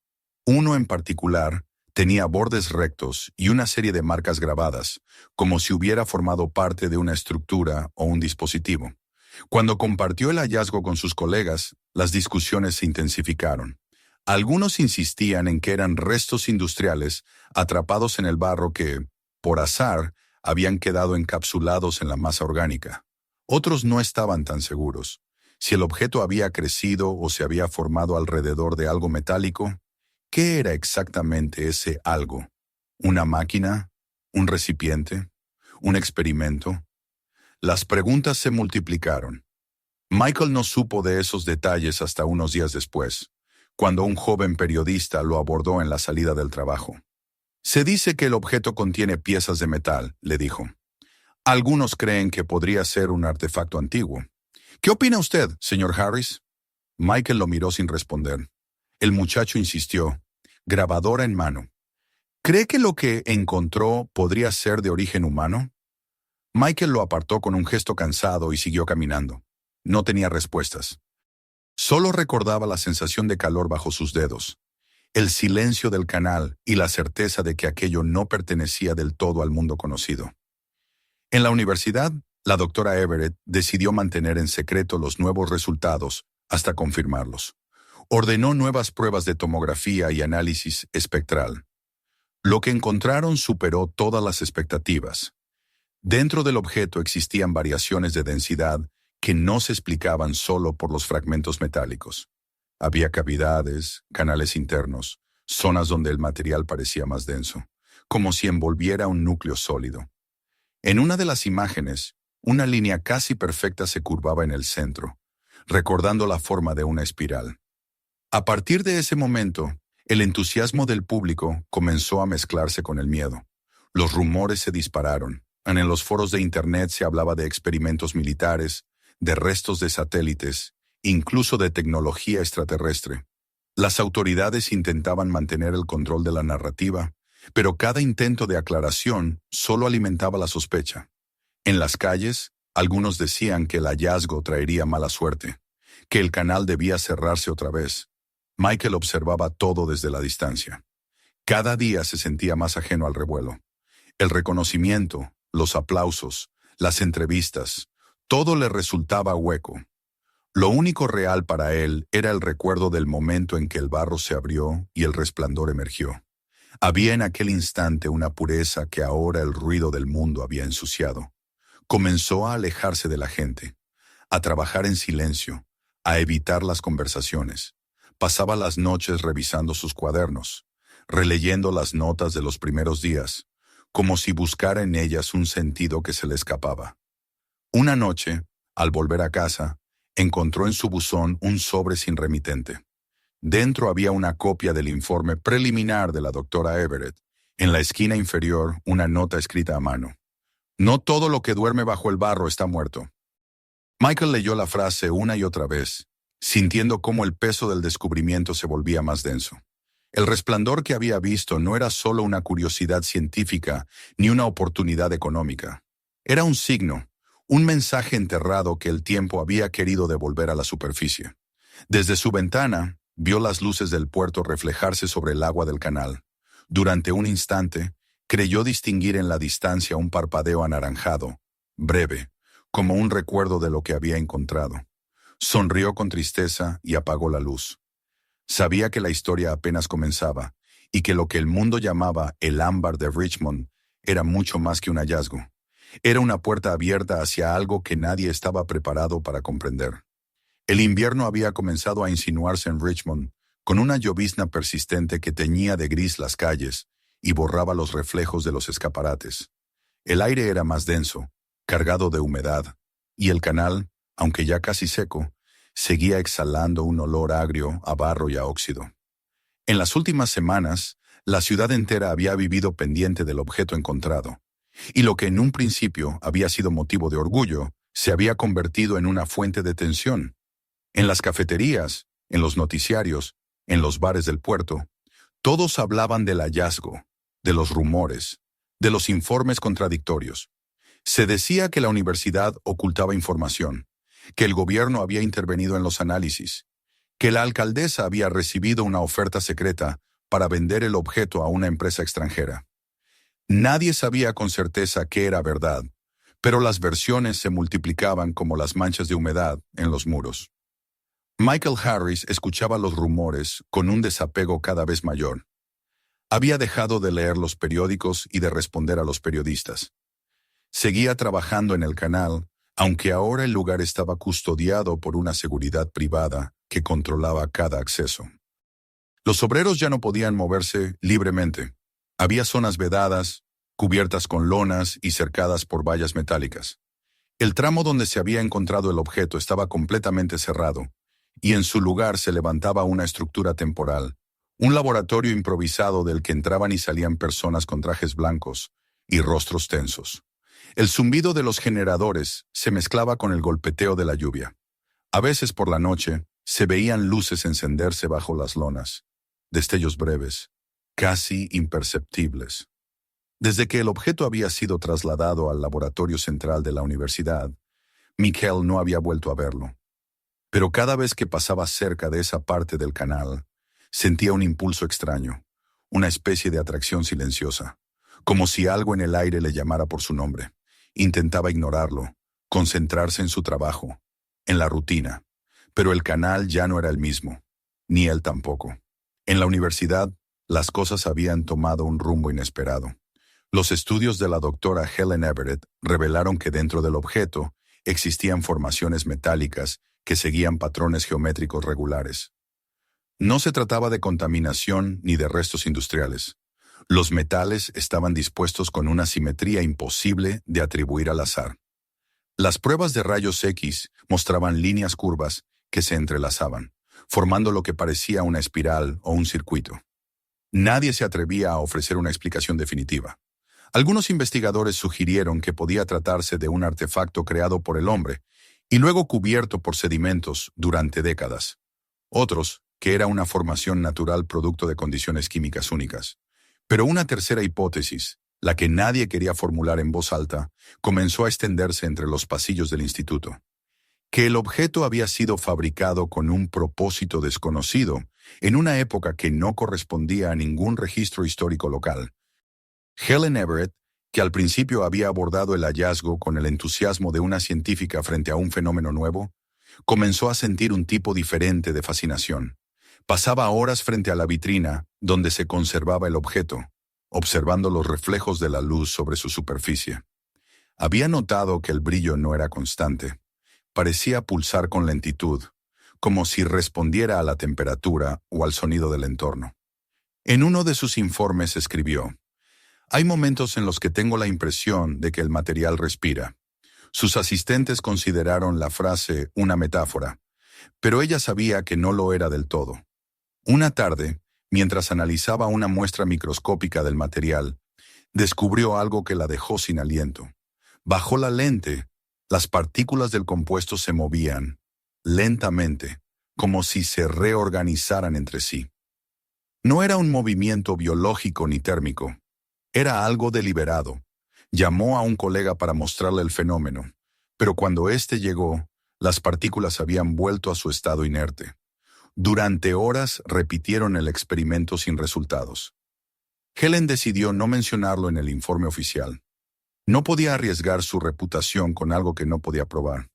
Uno en particular tenía bordes rectos y una serie de marcas grabadas, como si hubiera formado parte de una estructura o un dispositivo. Cuando compartió el hallazgo con sus colegas, las discusiones se intensificaron. Algunos insistían en que eran restos industriales atrapados en el barro que, por azar, habían quedado encapsulados en la masa orgánica. Otros no estaban tan seguros. Si el objeto había crecido o se había formado alrededor de algo metálico, ¿qué era exactamente ese algo? ¿Una máquina? ¿Un recipiente? ¿Un experimento? Las preguntas se multiplicaron. Michael no supo de esos detalles hasta unos días después, cuando un joven periodista lo abordó en la salida del trabajo. Se dice que el objeto contiene piezas de metal, le dijo. Algunos creen que podría ser un artefacto antiguo. ¿Qué opina usted, señor Harris? Michael lo miró sin responder. El muchacho insistió, grabadora en mano. ¿Cree que lo que encontró podría ser de origen humano? Michael lo apartó con un gesto cansado y siguió caminando. No tenía respuestas. Solo recordaba la sensación de calor bajo sus dedos, el silencio del canal y la certeza de que aquello no pertenecía del todo al mundo conocido. En la universidad, la doctora Everett decidió mantener en secreto los nuevos resultados hasta confirmarlos. Ordenó nuevas pruebas de tomografía y análisis espectral. Lo que encontraron superó todas las expectativas. Dentro del objeto existían variaciones de densidad que no se explicaban solo por los fragmentos metálicos. Había cavidades, canales internos, zonas donde el material parecía más denso, como si envolviera un núcleo sólido. En una de las imágenes, una línea casi perfecta se curvaba en el centro, recordando la forma de una espiral. A partir de ese momento, el entusiasmo del público comenzó a mezclarse con el miedo. Los rumores se dispararon. En los foros de Internet se hablaba de experimentos militares, de restos de satélites, incluso de tecnología extraterrestre. Las autoridades intentaban mantener el control de la narrativa, pero cada intento de aclaración solo alimentaba la sospecha. En las calles, algunos decían que el hallazgo traería mala suerte, que el canal debía cerrarse otra vez. Michael observaba todo desde la distancia. Cada día se sentía más ajeno al revuelo. El reconocimiento, los aplausos, las entrevistas, todo le resultaba hueco. Lo único real para él era el recuerdo del momento en que el barro se abrió y el resplandor emergió. Había en aquel instante una pureza que ahora el ruido del mundo había ensuciado. Comenzó a alejarse de la gente, a trabajar en silencio, a evitar las conversaciones. Pasaba las noches revisando sus cuadernos, releyendo las notas de los primeros días, como si buscara en ellas un sentido que se le escapaba. Una noche, al volver a casa, encontró en su buzón un sobre sin remitente. Dentro había una copia del informe preliminar de la doctora Everett. En la esquina inferior, una nota escrita a mano. No todo lo que duerme bajo el barro está muerto. Michael leyó la frase una y otra vez, sintiendo cómo el peso del descubrimiento se volvía más denso. El resplandor que había visto no era solo una curiosidad científica ni una oportunidad económica. Era un signo, un mensaje enterrado que el tiempo había querido devolver a la superficie. Desde su ventana, vio las luces del puerto reflejarse sobre el agua del canal. Durante un instante, creyó distinguir en la distancia un parpadeo anaranjado, breve, como un recuerdo de lo que había encontrado. Sonrió con tristeza y apagó la luz. Sabía que la historia apenas comenzaba y que lo que el mundo llamaba el ámbar de Richmond era mucho más que un hallazgo. Era una puerta abierta hacia algo que nadie estaba preparado para comprender. El invierno había comenzado a insinuarse en Richmond, con una llovizna persistente que teñía de gris las calles y borraba los reflejos de los escaparates. El aire era más denso, cargado de humedad, y el canal, aunque ya casi seco, seguía exhalando un olor agrio a barro y a óxido. En las últimas semanas, la ciudad entera había vivido pendiente del objeto encontrado, y lo que en un principio había sido motivo de orgullo, se había convertido en una fuente de tensión. En las cafeterías, en los noticiarios, en los bares del puerto, todos hablaban del hallazgo, de los rumores, de los informes contradictorios. Se decía que la universidad ocultaba información, que el gobierno había intervenido en los análisis, que la alcaldesa había recibido una oferta secreta para vender el objeto a una empresa extranjera. Nadie sabía con certeza qué era verdad, pero las versiones se multiplicaban como las manchas de humedad en los muros. Michael Harris escuchaba los rumores con un desapego cada vez mayor. Había dejado de leer los periódicos y de responder a los periodistas. Seguía trabajando en el canal, aunque ahora el lugar estaba custodiado por una seguridad privada que controlaba cada acceso. Los obreros ya no podían moverse libremente. Había zonas vedadas, cubiertas con lonas y cercadas por vallas metálicas. El tramo donde se había encontrado el objeto estaba completamente cerrado, y en su lugar se levantaba una estructura temporal, un laboratorio improvisado del que entraban y salían personas con trajes blancos y rostros tensos. El zumbido de los generadores se mezclaba con el golpeteo de la lluvia. A veces por la noche se veían luces encenderse bajo las lonas, destellos breves, casi imperceptibles. Desde que el objeto había sido trasladado al laboratorio central de la universidad, Michael no había vuelto a verlo. Pero cada vez que pasaba cerca de esa parte del canal, sentía un impulso extraño, una especie de atracción silenciosa, como si algo en el aire le llamara por su nombre. Intentaba ignorarlo, concentrarse en su trabajo, en la rutina, pero el canal ya no era el mismo, ni él tampoco. En la universidad, las cosas habían tomado un rumbo inesperado. Los estudios de la doctora Helen Everett revelaron que dentro del objeto existían formaciones metálicas que seguían patrones geométricos regulares. No se trataba de contaminación ni de restos industriales. Los metales estaban dispuestos con una simetría imposible de atribuir al azar. Las pruebas de rayos X mostraban líneas curvas que se entrelazaban, formando lo que parecía una espiral o un circuito. Nadie se atrevía a ofrecer una explicación definitiva. Algunos investigadores sugirieron que podía tratarse de un artefacto creado por el hombre y luego cubierto por sedimentos durante décadas. Otros, que era una formación natural producto de condiciones químicas únicas. Pero una tercera hipótesis, la que nadie quería formular en voz alta, comenzó a extenderse entre los pasillos del instituto. Que el objeto había sido fabricado con un propósito desconocido en una época que no correspondía a ningún registro histórico local. Helen Everett, que al principio había abordado el hallazgo con el entusiasmo de una científica frente a un fenómeno nuevo, comenzó a sentir un tipo diferente de fascinación. Pasaba horas frente a la vitrina donde se conservaba el objeto, observando los reflejos de la luz sobre su superficie. Había notado que el brillo no era constante. Parecía pulsar con lentitud, como si respondiera a la temperatura o al sonido del entorno. En uno de sus informes escribió: «Hay momentos en los que tengo la impresión de que el material respira». Sus asistentes consideraron la frase una metáfora, pero ella sabía que no lo era del todo. Una tarde, mientras analizaba una muestra microscópica del material, descubrió algo que la dejó sin aliento. Bajo la lente, las partículas del compuesto se movían, lentamente, como si se reorganizaran entre sí. No era un movimiento biológico ni térmico, era algo deliberado. Llamó a un colega para mostrarle el fenómeno, pero cuando éste llegó, las partículas habían vuelto a su estado inerte. Durante horas repitieron el experimento sin resultados. Helen decidió no mencionarlo en el informe oficial. No podía arriesgar su reputación con algo que no podía probar.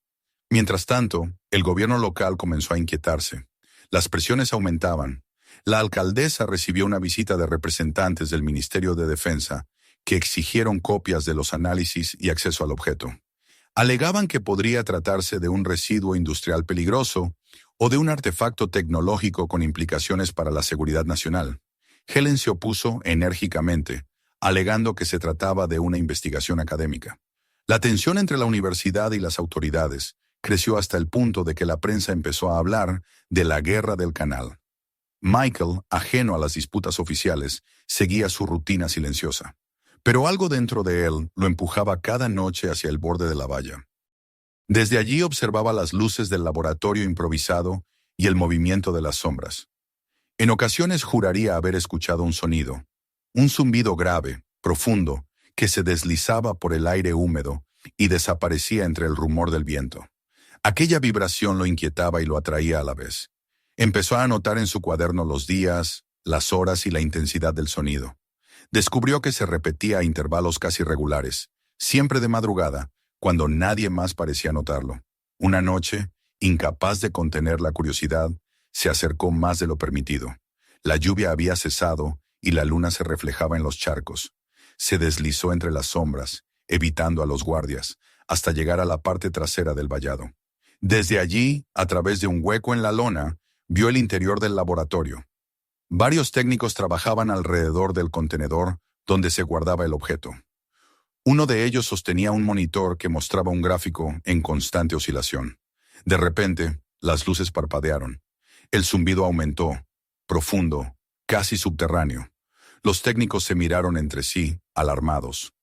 Mientras tanto, el gobierno local comenzó a inquietarse. Las presiones aumentaban. La alcaldesa recibió una visita de representantes del Ministerio de Defensa que exigieron copias de los análisis y acceso al objeto. Alegaban que podría tratarse de un residuo industrial peligroso o de un artefacto tecnológico con implicaciones para la seguridad nacional. Helen se opuso enérgicamente, alegando que se trataba de una investigación académica. La tensión entre la universidad y las autoridades creció hasta el punto de que la prensa empezó a hablar de la guerra del canal. Michael, ajeno a las disputas oficiales, seguía su rutina silenciosa. Pero algo dentro de él lo empujaba cada noche hacia el borde de la valla. Desde allí observaba las luces del laboratorio improvisado y el movimiento de las sombras. En ocasiones juraría haber escuchado un sonido, un zumbido grave, profundo, que se deslizaba por el aire húmedo y desaparecía entre el rumor del viento. Aquella vibración lo inquietaba y lo atraía a la vez. Empezó a anotar en su cuaderno los días, las horas y la intensidad del sonido. Descubrió que se repetía a intervalos casi regulares, siempre de madrugada, cuando nadie más parecía notarlo. Una noche, incapaz de contener la curiosidad, se acercó más de lo permitido. La lluvia había cesado y la luna se reflejaba en los charcos. Se deslizó entre las sombras, evitando a los guardias, hasta llegar a la parte trasera del vallado. Desde allí, a través de un hueco en la lona, vio el interior del laboratorio. Varios técnicos trabajaban alrededor del contenedor donde se guardaba el objeto. Uno de ellos sostenía un monitor que mostraba un gráfico en constante oscilación. De repente, las luces parpadearon. El zumbido aumentó, profundo, casi subterráneo. Los técnicos se miraron entre sí, alarmados.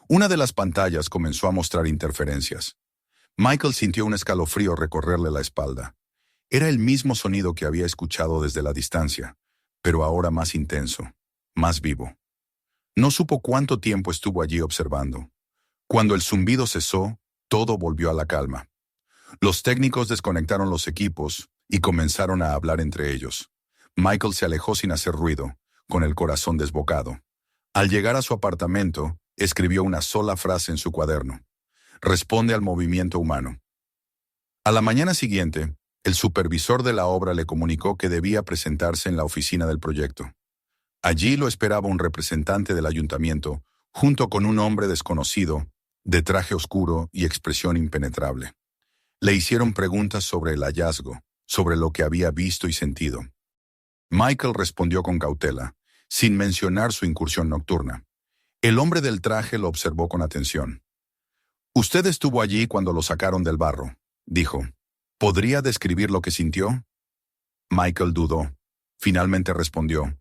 Una de las pantallas comenzó a mostrar interferencias. Michael sintió un escalofrío recorrerle la espalda. Era el mismo sonido que había escuchado desde la distancia, pero ahora más intenso, más vivo. No supo cuánto tiempo estuvo allí observando. Cuando el zumbido cesó, todo volvió a la calma. Los técnicos desconectaron los equipos y comenzaron a hablar entre ellos. Michael se alejó sin hacer ruido, con el corazón desbocado. Al llegar a su apartamento, escribió una sola frase en su cuaderno: «Responde al movimiento humano». A la mañana siguiente, el supervisor de la obra le comunicó que debía presentarse en la oficina del proyecto. Allí lo esperaba un representante del ayuntamiento, junto con un hombre desconocido, de traje oscuro y expresión impenetrable. Le hicieron preguntas sobre el hallazgo, sobre lo que había visto y sentido. Michael respondió con cautela, sin mencionar su incursión nocturna. El hombre del traje lo observó con atención. «Usted estuvo allí cuando lo sacaron del barro», dijo. «¿Podría describir lo que sintió?» Michael dudó. Finalmente respondió: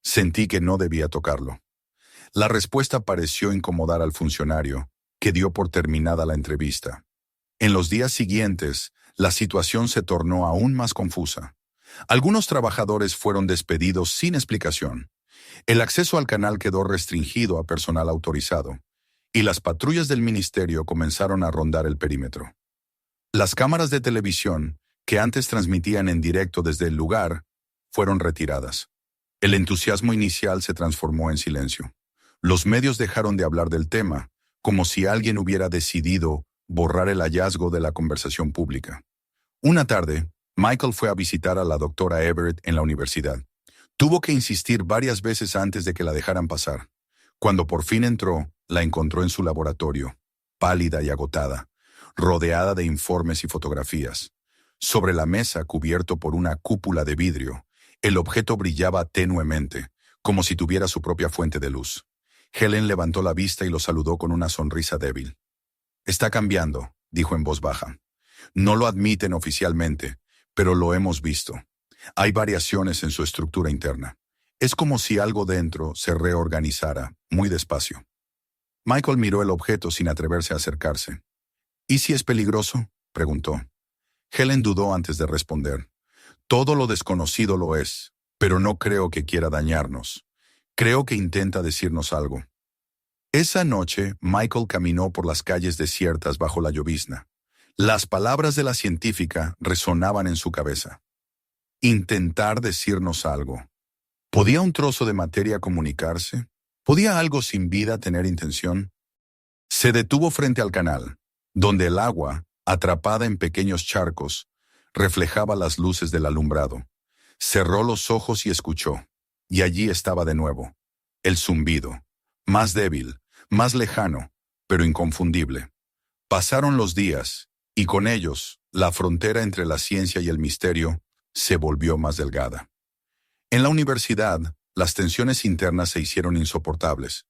«Sentí que no debía tocarlo». La respuesta pareció incomodar al funcionario, que dio por terminada la entrevista. En los días siguientes, la situación se tornó aún más confusa. Algunos trabajadores fueron despedidos sin explicación. El acceso al canal quedó restringido a personal autorizado, y las patrullas del ministerio comenzaron a rondar el perímetro. Las cámaras de televisión, que antes transmitían en directo desde el lugar, fueron retiradas. El entusiasmo inicial se transformó en silencio. Los medios dejaron de hablar del tema, como si alguien hubiera decidido borrar el hallazgo de la conversación pública. Una tarde, Michael fue a visitar a la doctora Everett en la universidad. Tuvo que insistir varias veces antes de que la dejaran pasar. Cuando por fin entró, la encontró en su laboratorio, pálida y agotada, rodeada de informes y fotografías. Sobre la mesa, cubierto por una cúpula de vidrio, el objeto brillaba tenuemente, como si tuviera su propia fuente de luz. Helen levantó la vista y lo saludó con una sonrisa débil. «Está cambiando», dijo en voz baja. «No lo admiten oficialmente, pero lo hemos visto. Hay variaciones en su estructura interna. Es como si algo dentro se reorganizara, muy despacio». Michael miró el objeto sin atreverse a acercarse. «¿Y si es peligroso?», preguntó. Helen dudó antes de responder. «Todo lo desconocido lo es, pero no creo que quiera dañarnos. Creo que intenta decirnos algo». Esa noche, Michael caminó por las calles desiertas bajo la llovizna. Las palabras de la científica resonaban en su cabeza. Intentar decirnos algo. ¿Podía un trozo de materia comunicarse? ¿Podía algo sin vida tener intención? Se detuvo frente al canal, donde el agua, atrapada en pequeños charcos, reflejaba las luces del alumbrado. Cerró los ojos y escuchó, y allí estaba de nuevo, el zumbido, más débil, más lejano, pero inconfundible. Pasaron los días, y con ellos, la frontera entre la ciencia y el misterio se volvió más delgada. En la universidad, las tensiones internas se hicieron insoportables.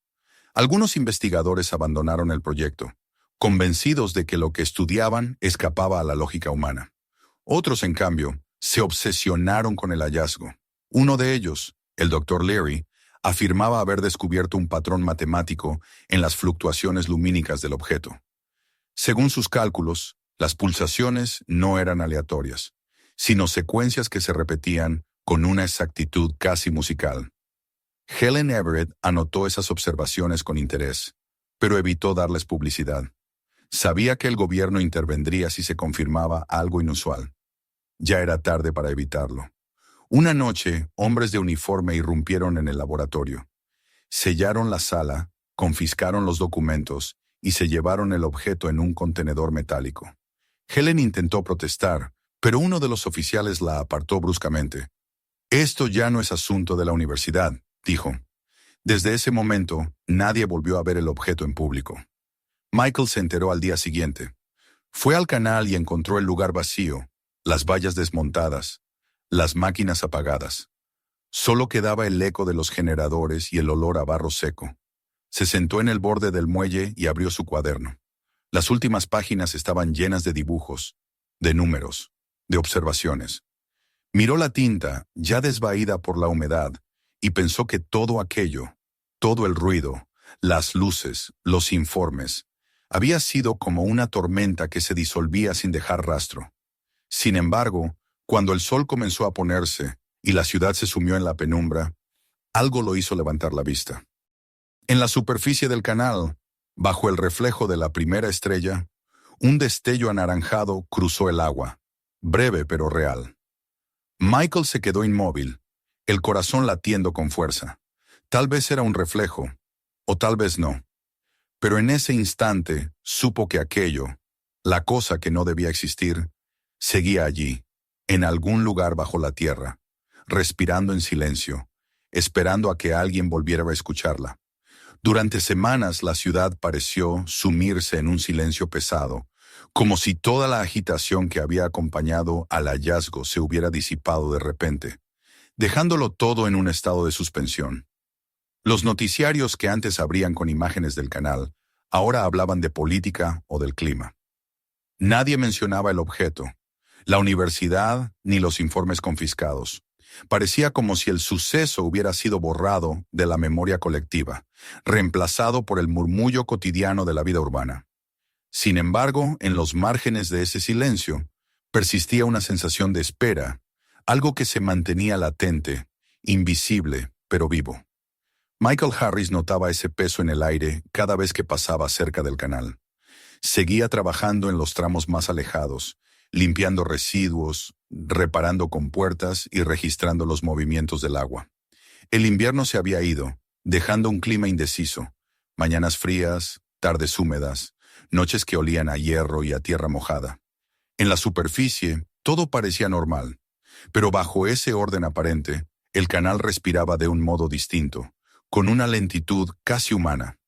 Algunos investigadores abandonaron el proyecto, convencidos de que lo que estudiaban escapaba a la lógica humana. Otros, en cambio, se obsesionaron con el hallazgo. Uno de ellos, el Dr. Leary, afirmaba haber descubierto un patrón matemático en las fluctuaciones lumínicas del objeto. Según sus cálculos, las pulsaciones no eran aleatorias, sino secuencias que se repetían con una exactitud casi musical. Helen Everett anotó esas observaciones con interés, pero evitó darles publicidad. Sabía que el gobierno intervendría si se confirmaba algo inusual. Ya era tarde para evitarlo. Una noche, hombres de uniforme irrumpieron en el laboratorio. Sellaron la sala, confiscaron los documentos y se llevaron el objeto en un contenedor metálico. Helen intentó protestar, pero uno de los oficiales la apartó bruscamente. «Esto ya no es asunto de la universidad», dijo. Desde ese momento, nadie volvió a ver el objeto en público. Michael se enteró al día siguiente. Fue al canal y encontró el lugar vacío, las vallas desmontadas, las máquinas apagadas. Solo quedaba el eco de los generadores y el olor a barro seco. Se sentó en el borde del muelle y abrió su cuaderno. Las últimas páginas estaban llenas de dibujos, de números, de observaciones. Miró la tinta, ya desvaída por la humedad, y pensó que todo aquello, todo el ruido, las luces, los informes, había sido como una tormenta que se disolvía sin dejar rastro. Sin embargo, cuando el sol comenzó a ponerse y la ciudad se sumió en la penumbra, algo lo hizo levantar la vista. En la superficie del canal, bajo el reflejo de la primera estrella, un destello anaranjado cruzó el agua, breve pero real. Michael se quedó inmóvil, el corazón latiendo con fuerza. Tal vez era un reflejo, o tal vez no. Pero en ese instante supo que aquello, la cosa que no debía existir, seguía allí, en algún lugar bajo la tierra, respirando en silencio, esperando a que alguien volviera a escucharla. Durante semanas la ciudad pareció sumirse en un silencio pesado, como si toda la agitación que había acompañado al hallazgo se hubiera disipado de repente, dejándolo todo en un estado de suspensión. Los noticiarios que antes abrían con imágenes del canal, ahora hablaban de política o del clima. Nadie mencionaba el objeto, la universidad ni los informes confiscados. Parecía como si el suceso hubiera sido borrado de la memoria colectiva, reemplazado por el murmullo cotidiano de la vida urbana. Sin embargo, en los márgenes de ese silencio, persistía una sensación de espera, algo que se mantenía latente, invisible, pero vivo. Michael Harris notaba ese peso en el aire cada vez que pasaba cerca del canal. Seguía trabajando en los tramos más alejados, limpiando residuos, reparando compuertas y registrando los movimientos del agua. El invierno se había ido, dejando un clima indeciso. Mañanas frías, tardes húmedas, noches que olían a hierro y a tierra mojada. En la superficie, todo parecía normal, pero bajo ese orden aparente, el canal respiraba de un modo distinto, con una lentitud casi humana.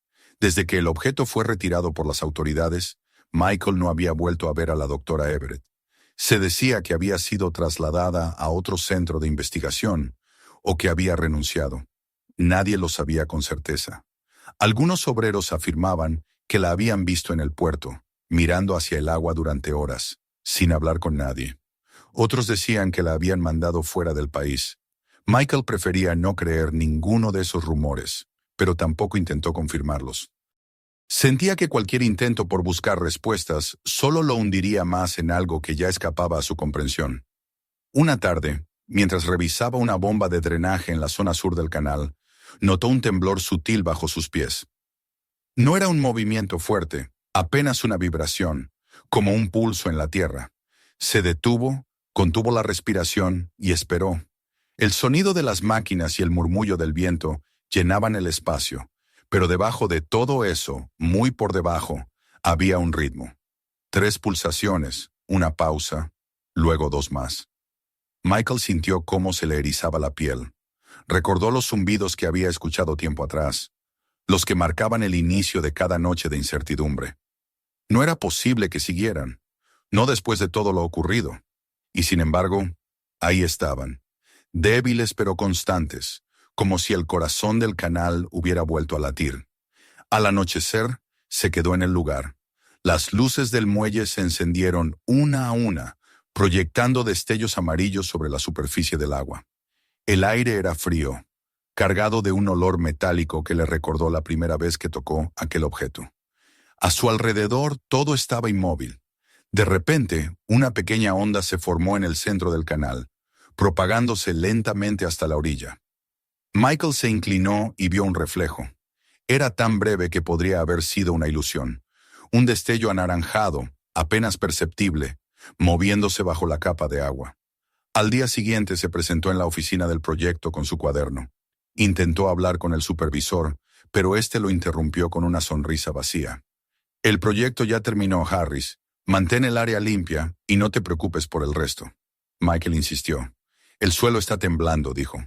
Desde que el objeto fue retirado por las autoridades, Michael no había vuelto a ver a la doctora Everett. Se decía que había sido trasladada a otro centro de investigación o que había renunciado. Nadie lo sabía con certeza. Algunos obreros afirmaban que la habían visto en el puerto, mirando hacia el agua durante horas, sin hablar con nadie. Otros decían que la habían mandado fuera del país. Michael prefería no creer ninguno de esos rumores, pero tampoco intentó confirmarlos. Sentía que cualquier intento por buscar respuestas solo lo hundiría más en algo que ya escapaba a su comprensión. Una tarde, mientras revisaba una bomba de drenaje en la zona sur del canal, notó un temblor sutil bajo sus pies. No era un movimiento fuerte, apenas una vibración, como un pulso en la tierra. Se detuvo, contuvo la respiración y esperó. El sonido de las máquinas y el murmullo del viento llenaban el espacio, pero debajo de todo eso, muy por debajo, había un ritmo. 3 pulsaciones, una pausa, luego 2 más. Michael sintió cómo se le erizaba la piel. Recordó los zumbidos que había escuchado tiempo atrás, los que marcaban el inicio de cada noche de incertidumbre. No era posible que siguieran, no después de todo lo ocurrido. Y sin embargo, ahí estaban, débiles pero constantes, como si el corazón del canal hubiera vuelto a latir. Al anochecer, se quedó en el lugar. Las luces del muelle se encendieron una a una, proyectando destellos amarillos sobre la superficie del agua. El aire era frío, cargado de un olor metálico que le recordó la primera vez que tocó aquel objeto. A su alrededor todo estaba inmóvil. De repente, una pequeña onda se formó en el centro del canal, propagándose lentamente hasta la orilla. Michael se inclinó y vio un reflejo. Era tan breve que podría haber sido una ilusión. Un destello anaranjado, apenas perceptible, moviéndose bajo la capa de agua. Al día siguiente se presentó en la oficina del proyecto con su cuaderno. Intentó hablar con el supervisor, pero éste lo interrumpió con una sonrisa vacía. El proyecto ya terminó, Harris. Mantén el área limpia y no te preocupes por el resto. Michael insistió. El suelo está temblando, dijo.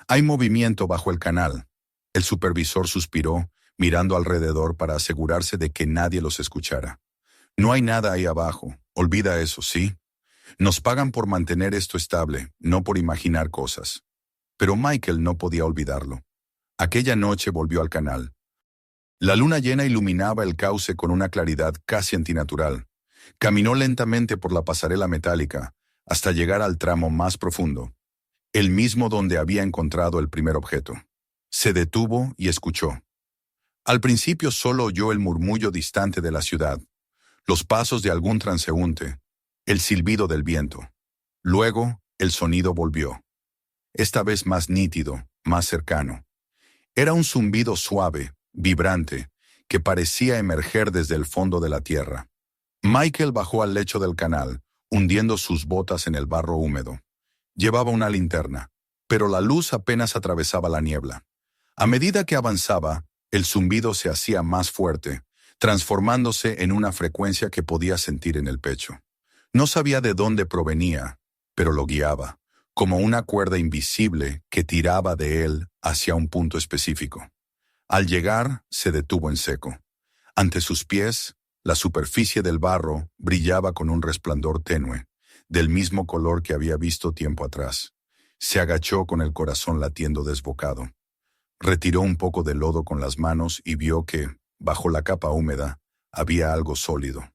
Hay movimiento bajo el canal. El supervisor suspiró, mirando alrededor para asegurarse de que nadie los escuchara. No hay nada ahí abajo. Olvida eso, ¿sí? Nos pagan por mantener esto estable, no por imaginar cosas. Pero Michael no podía olvidarlo. Aquella noche volvió al canal. La luna llena iluminaba el cauce con una claridad casi antinatural. Caminó lentamente por la pasarela metálica hasta llegar al tramo más profundo, el mismo donde había encontrado el primer objeto. Se detuvo y escuchó. Al principio solo oyó el murmullo distante de la ciudad, los pasos de algún transeúnte, el silbido del viento. Luego, el sonido volvió. Esta vez más nítido, más cercano. Era un zumbido suave, vibrante, que parecía emerger desde el fondo de la tierra. Michael bajó al lecho del canal, hundiendo sus botas en el barro húmedo. Llevaba una linterna, pero la luz apenas atravesaba la niebla. A medida que avanzaba, el zumbido se hacía más fuerte, transformándose en una frecuencia que podía sentir en el pecho. No sabía de dónde provenía, pero lo guiaba, como una cuerda invisible que tiraba de él hacia un punto específico. Al llegar, se detuvo en seco. Ante sus pies, la superficie del barro brillaba con un resplandor tenue, del mismo color que había visto tiempo atrás. Se agachó con el corazón latiendo desbocado. Retiró un poco de lodo con las manos y vio que, bajo la capa húmeda, había algo sólido.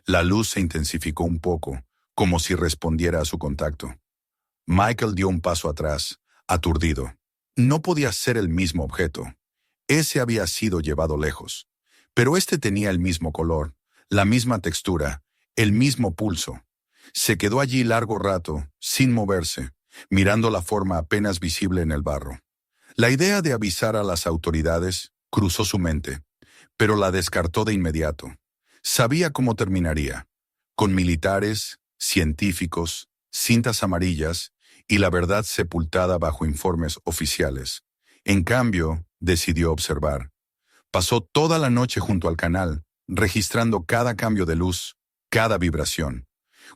La luz se intensificó un poco, como si respondiera a su contacto. Michael dio un paso atrás, aturdido. No podía ser el mismo objeto. Ese había sido llevado lejos. Pero este tenía el mismo color, la misma textura, el mismo pulso. Se quedó allí largo rato, sin moverse, mirando la forma apenas visible en el barro. La idea de avisar a las autoridades cruzó su mente, pero la descartó de inmediato. Sabía cómo terminaría, con militares, científicos, cintas amarillas y la verdad sepultada bajo informes oficiales. En cambio, decidió observar. Pasó toda la noche junto al canal, registrando cada cambio de luz, cada vibración.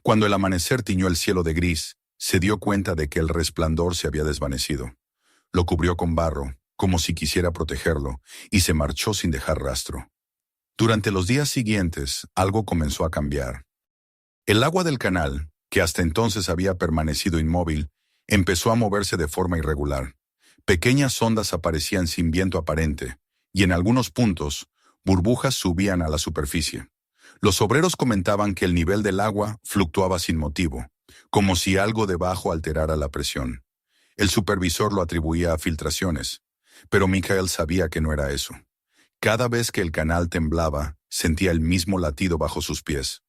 Cuando el amanecer tiñó el cielo de gris, se dio cuenta de que el resplandor se había desvanecido. Lo cubrió con barro, como si quisiera protegerlo, y se marchó sin dejar rastro. Durante los días siguientes, algo comenzó a cambiar. El agua del canal, que hasta entonces había permanecido inmóvil, empezó a moverse de forma irregular. Pequeñas ondas aparecían sin viento aparente, y en algunos puntos, burbujas subían a la superficie. Los obreros comentaban que el nivel del agua fluctuaba sin motivo, como si algo debajo alterara la presión. El supervisor lo atribuía a filtraciones, pero Michael sabía que no era eso. Cada vez que el canal temblaba, sentía el mismo latido bajo sus pies.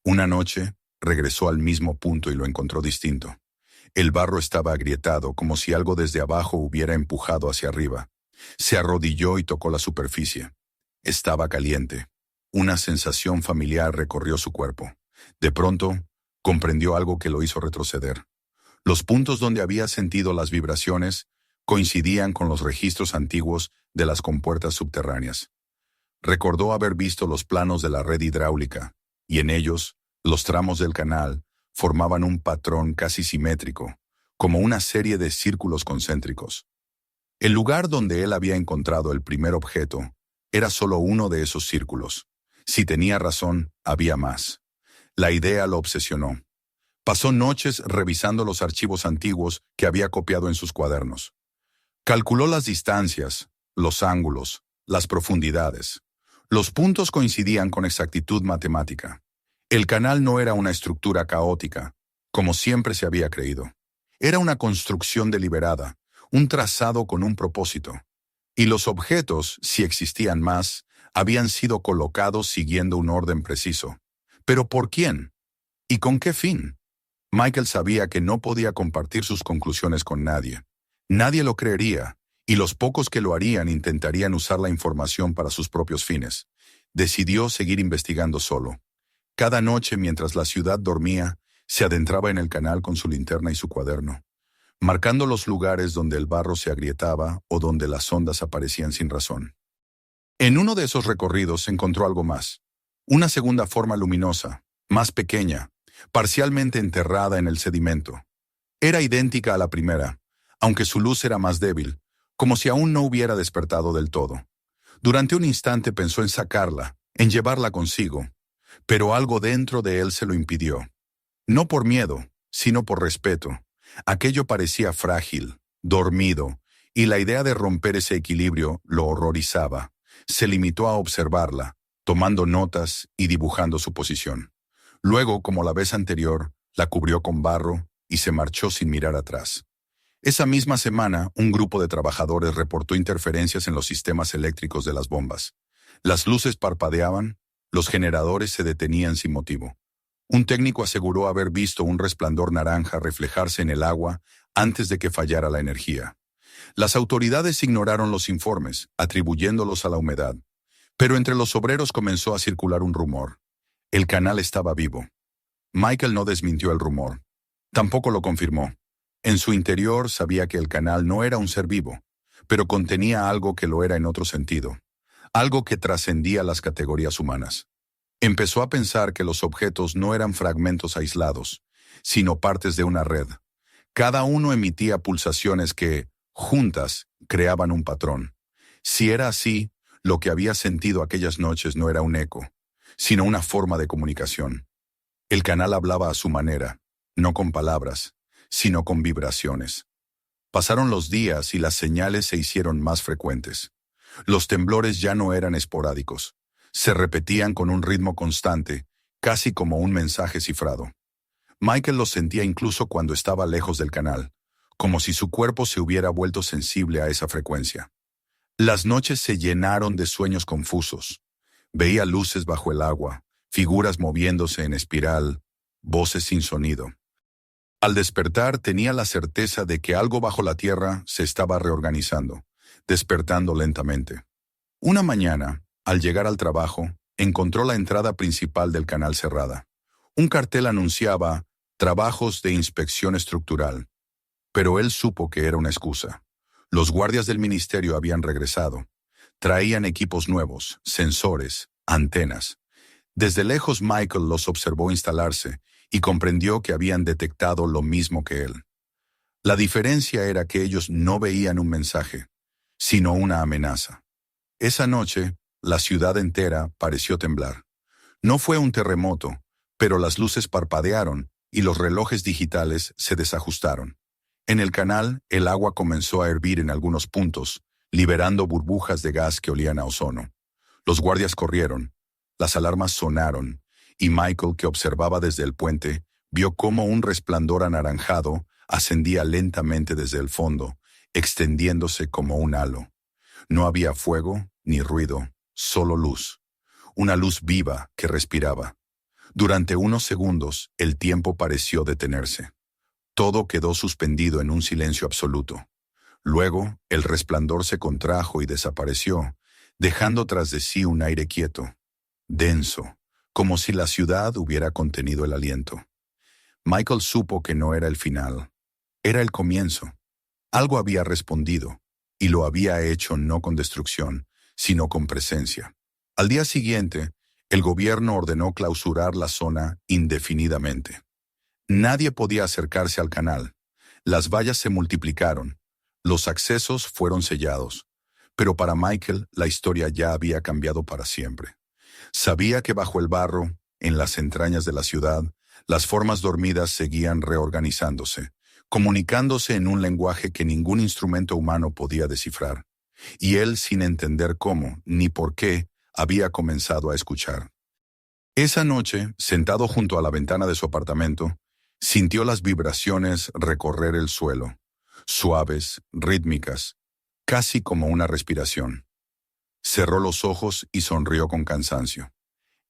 Una noche, regresó al mismo punto y lo encontró distinto. El barro estaba agrietado, como si algo desde abajo hubiera empujado hacia arriba. Se arrodilló y tocó la superficie. Estaba caliente. Una sensación familiar recorrió su cuerpo. De pronto, comprendió algo que lo hizo retroceder. Los puntos donde había sentido las vibraciones coincidían con los registros antiguos de las compuertas subterráneas. Recordó haber visto los planos de la red hidráulica, y en ellos, los tramos del canal formaban un patrón casi simétrico, como una serie de círculos concéntricos. El lugar donde él había encontrado el primer objeto era solo uno de esos círculos. Si tenía razón, había más. La idea lo obsesionó. Pasó noches revisando los archivos antiguos que había copiado en sus cuadernos. Calculó las distancias, los ángulos, las profundidades. Los puntos coincidían con exactitud matemática. El canal no era una estructura caótica, como siempre se había creído. Era una construcción deliberada, un trazado con un propósito. Y los objetos, si existían más, habían sido colocados siguiendo un orden preciso. ¿Pero por quién? ¿Y con qué fin? Michael sabía que no podía compartir sus conclusiones con nadie. Nadie lo creería, y los pocos que lo harían intentarían usar la información para sus propios fines. Decidió seguir investigando solo. Cada noche, mientras la ciudad dormía, se adentraba en el canal con su linterna y su cuaderno, marcando los lugares donde el barro se agrietaba o donde las ondas aparecían sin razón. En uno de esos recorridos encontró algo más. Una segunda forma luminosa, más pequeña, parcialmente enterrada en el sedimento. Era idéntica a la primera, aunque su luz era más débil, como si aún no hubiera despertado del todo. Durante un instante pensó en sacarla, en llevarla consigo, pero algo dentro de él se lo impidió. No por miedo, sino por respeto. Aquello parecía frágil, dormido, y la idea de romper ese equilibrio lo horrorizaba. Se limitó a observarla, tomando notas y dibujando su posición. Luego, como la vez anterior, la cubrió con barro y se marchó sin mirar atrás. Esa misma semana, un grupo de trabajadores reportó interferencias en los sistemas eléctricos de las bombas. Las luces parpadeaban, los generadores se detenían sin motivo. Un técnico aseguró haber visto un resplandor naranja reflejarse en el agua antes de que fallara la energía. Las autoridades ignoraron los informes, atribuyéndolos a la humedad. Pero entre los obreros comenzó a circular un rumor. El canal estaba vivo. Michael no desmintió el rumor. Tampoco lo confirmó. En su interior sabía que el canal no era un ser vivo, pero contenía algo que lo era en otro sentido. Algo que trascendía las categorías humanas. Empezó a pensar que los objetos no eran fragmentos aislados, sino partes de una red. Cada uno emitía pulsaciones que, juntas, creaban un patrón. Si era así, lo que había sentido aquellas noches no era un eco, sino una forma de comunicación. El canal hablaba a su manera, no con palabras, sino con vibraciones. Pasaron los días y las señales se hicieron más frecuentes. Los temblores ya no eran esporádicos. Se repetían con un ritmo constante, casi como un mensaje cifrado. Michael los sentía incluso cuando estaba lejos del canal, como si su cuerpo se hubiera vuelto sensible a esa frecuencia. Las noches se llenaron de sueños confusos. Veía luces bajo el agua, figuras moviéndose en espiral, voces sin sonido. Al despertar tenía la certeza de que algo bajo la tierra se estaba reorganizando, despertando lentamente. Una mañana, al llegar al trabajo, encontró la entrada principal del canal cerrada. Un cartel anunciaba trabajos de inspección estructural. Pero él supo que era una excusa. Los guardias del ministerio habían regresado. Traían equipos nuevos, sensores, antenas. Desde lejos Michael los observó instalarse y comprendió que habían detectado lo mismo que él. La diferencia era que ellos no veían un mensaje, sino una amenaza. Esa noche, la ciudad entera pareció temblar. No fue un terremoto, pero las luces parpadearon y los relojes digitales se desajustaron. En el canal, el agua comenzó a hervir en algunos puntos, liberando burbujas de gas que olían a ozono. Los guardias corrieron, las alarmas sonaron, y Michael, que observaba desde el puente, vio cómo un resplandor anaranjado ascendía lentamente desde el fondo, extendiéndose como un halo. No había fuego ni ruido, solo luz. Una luz viva que respiraba. Durante unos segundos, el tiempo pareció detenerse. Todo quedó suspendido en un silencio absoluto. Luego, el resplandor se contrajo y desapareció, dejando tras de sí un aire quieto, denso, como si la ciudad hubiera contenido el aliento. Michael supo que no era el final. Era el comienzo. Algo había respondido, y lo había hecho no con destrucción, sino con presencia. Al día siguiente, el gobierno ordenó clausurar la zona indefinidamente. Nadie podía acercarse al canal. Las vallas se multiplicaron. Los accesos fueron sellados. Pero para Michael, la historia ya había cambiado para siempre. Sabía que bajo el barro, en las entrañas de la ciudad, las formas dormidas seguían reorganizándose, comunicándose en un lenguaje que ningún instrumento humano podía descifrar. Y él, sin entender cómo ni por qué, había comenzado a escuchar. Esa noche, sentado junto a la ventana de su apartamento, sintió las vibraciones recorrer el suelo, suaves, rítmicas, casi como una respiración. Cerró los ojos y sonrió con cansancio.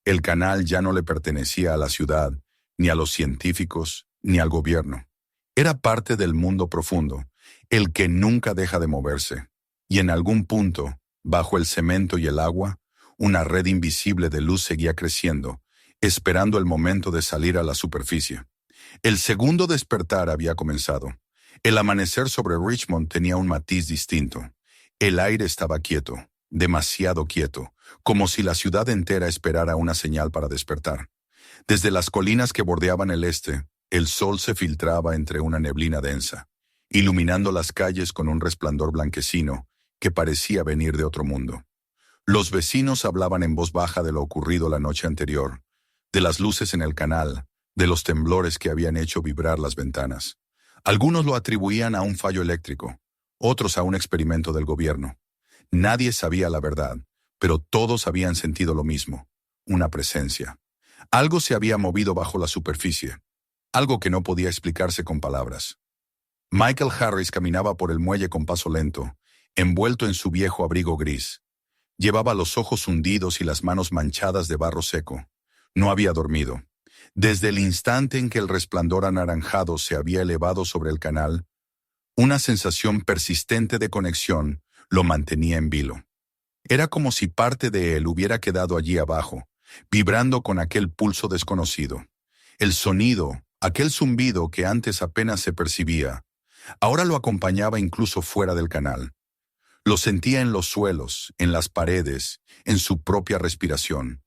El canal ya no le pertenecía a la ciudad, ni a los científicos, ni al gobierno. Era parte del mundo profundo, el que nunca deja de moverse, y en algún punto, bajo el cemento y el agua, una red invisible de luz seguía creciendo, esperando el momento de salir a la superficie. El segundo despertar había comenzado. El amanecer sobre Richmond tenía un matiz distinto. El aire estaba quieto, demasiado quieto, como si la ciudad entera esperara una señal para despertar. Desde las colinas que bordeaban el este, el sol se filtraba entre una neblina densa, iluminando las calles con un resplandor blanquecino que parecía venir de otro mundo. Los vecinos hablaban en voz baja de lo ocurrido la noche anterior, de las luces en el canal, de los temblores que habían hecho vibrar las ventanas. Algunos lo atribuían a un fallo eléctrico, otros a un experimento del gobierno. Nadie sabía la verdad, pero todos habían sentido lo mismo, una presencia. Algo se había movido bajo la superficie, algo que no podía explicarse con palabras. Michael Harris caminaba por el muelle con paso lento, envuelto en su viejo abrigo gris. Llevaba los ojos hundidos y las manos manchadas de barro seco. No había dormido. Desde el instante en que el resplandor anaranjado se había elevado sobre el canal, una sensación persistente de conexión lo mantenía en vilo. Era como si parte de él hubiera quedado allí abajo, vibrando con aquel pulso desconocido. El sonido, aquel zumbido que antes apenas se percibía, ahora lo acompañaba incluso fuera del canal. Lo sentía en los suelos, en las paredes, en su propia respiración.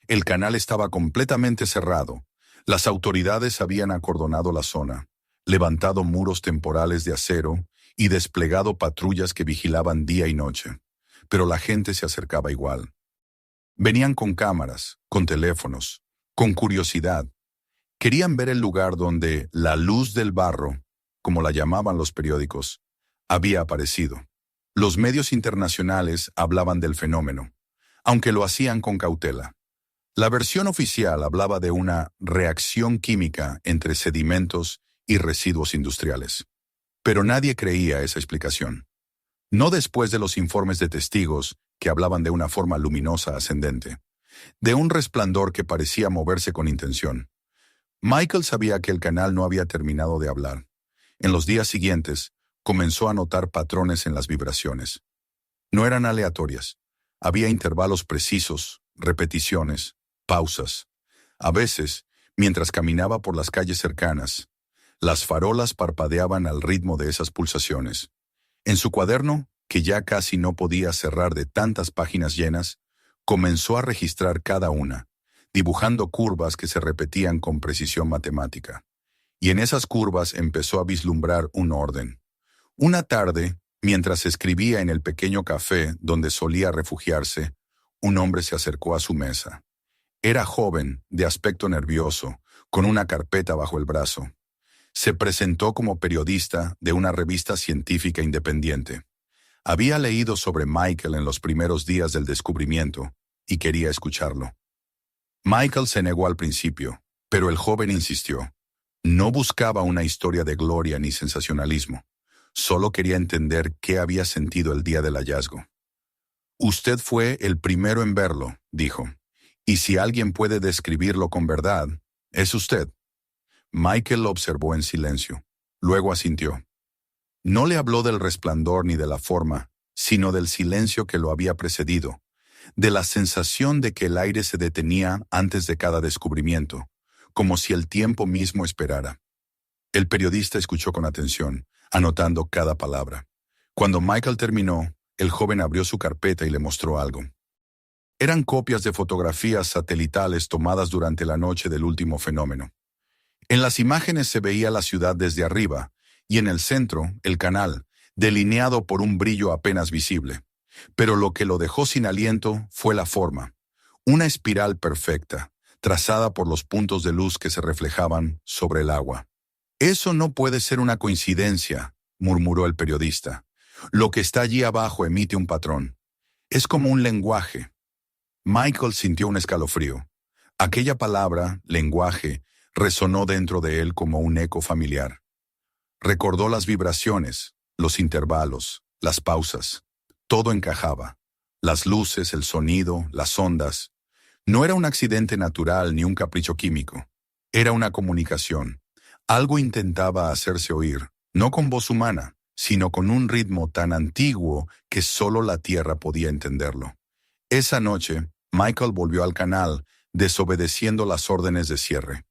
El canal estaba completamente cerrado. Las autoridades habían acordonado la zona, levantado muros temporales de acero y desplegado patrullas que vigilaban día y noche. Pero la gente se acercaba igual. Venían con cámaras, con teléfonos, con curiosidad. Querían ver el lugar donde la luz del barro, como la llamaban los periódicos, había aparecido. Los medios internacionales hablaban del fenómeno, aunque lo hacían con cautela. La versión oficial hablaba de una reacción química entre sedimentos y residuos industriales. Pero nadie creía esa explicación. No después de los informes de testigos que hablaban de una forma luminosa ascendente, de un resplandor que parecía moverse con intención. Michael sabía que el canal no había terminado de hablar. En los días siguientes, comenzó a notar patrones en las vibraciones. No eran aleatorias. Había intervalos precisos, repeticiones, pausas. A veces, Mientras caminaba por las calles cercanas, las farolas parpadeaban al ritmo de esas pulsaciones. En su cuaderno, que ya casi no podía cerrar de tantas páginas llenas, comenzó a registrar cada una, dibujando curvas que se repetían con precisión matemática. Y en esas curvas empezó a vislumbrar un orden. Una tarde, mientras escribía en el pequeño café donde solía refugiarse, un hombre se acercó a su mesa. Era joven, de aspecto nervioso, con una carpeta bajo el brazo. Se presentó como periodista de una revista científica independiente. Había leído sobre Michael en los primeros días del descubrimiento y quería escucharlo. Michael se negó al principio, pero el joven insistió. No buscaba una historia de gloria ni sensacionalismo. Solo quería entender qué había sentido el día del hallazgo. Usted fue el primero en verlo, dijo. Y si alguien puede describirlo con verdad, es usted. Michael lo observó en silencio. Luego asintió. No le habló del resplandor ni de la forma, sino del silencio que lo había precedido, de la sensación de que el aire se detenía antes de cada descubrimiento, como si el tiempo mismo esperara. El periodista escuchó con atención, anotando cada palabra. Cuando Michael terminó, el joven abrió su carpeta y le mostró algo. Eran copias de fotografías satelitales tomadas durante la noche del último fenómeno. En las imágenes se veía la ciudad desde arriba, y en el centro, el canal, delineado por un brillo apenas visible. Pero lo que lo dejó sin aliento fue la forma. Una espiral perfecta, trazada por los puntos de luz que se reflejaban sobre el agua. Eso no puede ser una coincidencia, murmuró el periodista. Lo que está allí abajo emite un patrón. Es como un lenguaje. Michael sintió un escalofrío. Aquella palabra, lenguaje, resonó dentro de él como un eco familiar. Recordó las vibraciones, los intervalos, las pausas. Todo encajaba. Las luces, el sonido, las ondas. No era un accidente natural ni un capricho químico. Era una comunicación. Algo intentaba hacerse oír, no con voz humana, sino con un ritmo tan antiguo que solo la Tierra podía entenderlo. Esa noche, Michael volvió al canal, desobedeciendo las órdenes de cierre.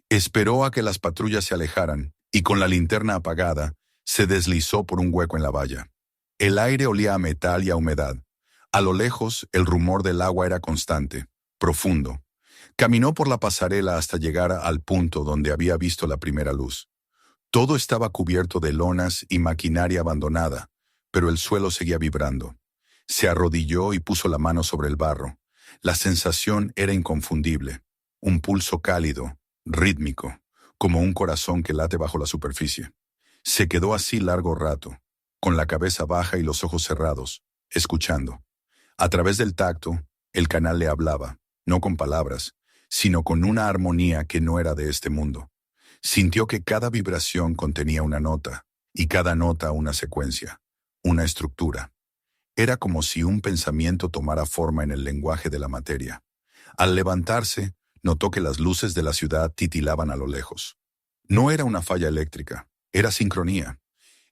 Esperó a que las patrullas se alejaran, y con la linterna apagada, se deslizó por un hueco en la valla. El aire olía a metal y a humedad. A lo lejos, el rumor del agua era constante, profundo. Caminó por la pasarela hasta llegar al punto donde había visto la primera luz. Todo estaba cubierto de lonas y maquinaria abandonada, pero el suelo seguía vibrando. Se arrodilló y puso la mano sobre el barro. La sensación era inconfundible. Un pulso cálido, rítmico, como un corazón que late bajo la superficie. Se quedó así largo rato, con la cabeza baja y los ojos cerrados, escuchando. A través del tacto, el canal le hablaba, no con palabras, sino con una armonía que no era de este mundo. Sintió que cada vibración contenía una nota, y cada nota una secuencia, una estructura. Era como si un pensamiento tomara forma en el lenguaje de la materia. Al levantarse, notó que las luces de la ciudad titilaban a lo lejos. No era una falla eléctrica, era sincronía.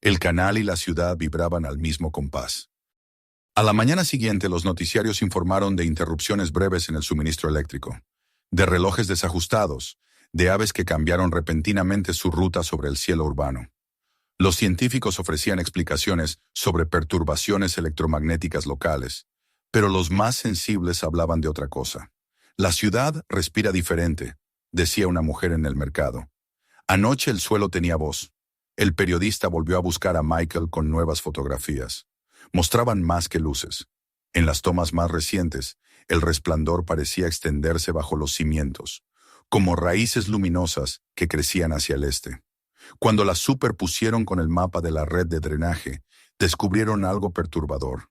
El canal y la ciudad vibraban al mismo compás. A la mañana siguiente, los noticiarios informaron de interrupciones breves en el suministro eléctrico, de relojes desajustados, de aves que cambiaron repentinamente su ruta sobre el cielo urbano. Los científicos ofrecían explicaciones sobre perturbaciones electromagnéticas locales, pero los más sensibles hablaban de otra cosa. La ciudad respira diferente, decía una mujer en el mercado. Anoche el suelo tenía voz. El periodista volvió a buscar a Michael con nuevas fotografías. Mostraban más que luces. En las tomas más recientes, el resplandor parecía extenderse bajo los cimientos, como raíces luminosas que crecían hacia el este. Cuando las superpusieron con el mapa de la red de drenaje, descubrieron algo perturbador.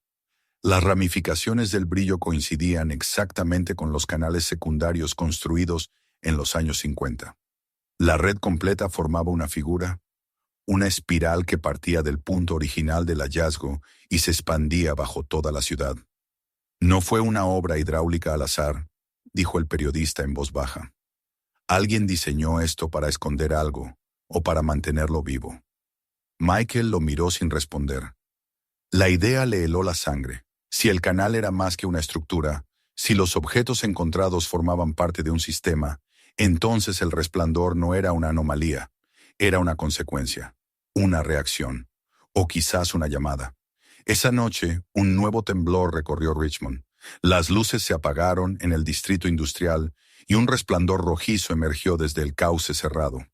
Las ramificaciones del brillo coincidían exactamente con los canales secundarios construidos en los años 50. La red completa formaba una figura, una espiral que partía del punto original del hallazgo y se expandía bajo toda la ciudad. No fue una obra hidráulica al azar, dijo el periodista en voz baja. Alguien diseñó esto para esconder algo o para mantenerlo vivo. Michael lo miró sin responder. La idea le heló la sangre. Si el canal era más que una estructura, si los objetos encontrados formaban parte de un sistema, Entonces el resplandor no era una anomalía, era una consecuencia, una reacción, o quizás una llamada. Esa noche, un nuevo temblor recorrió Richmond. Las luces se apagaron en el distrito industrial y un resplandor rojizo emergió desde el cauce cerrado.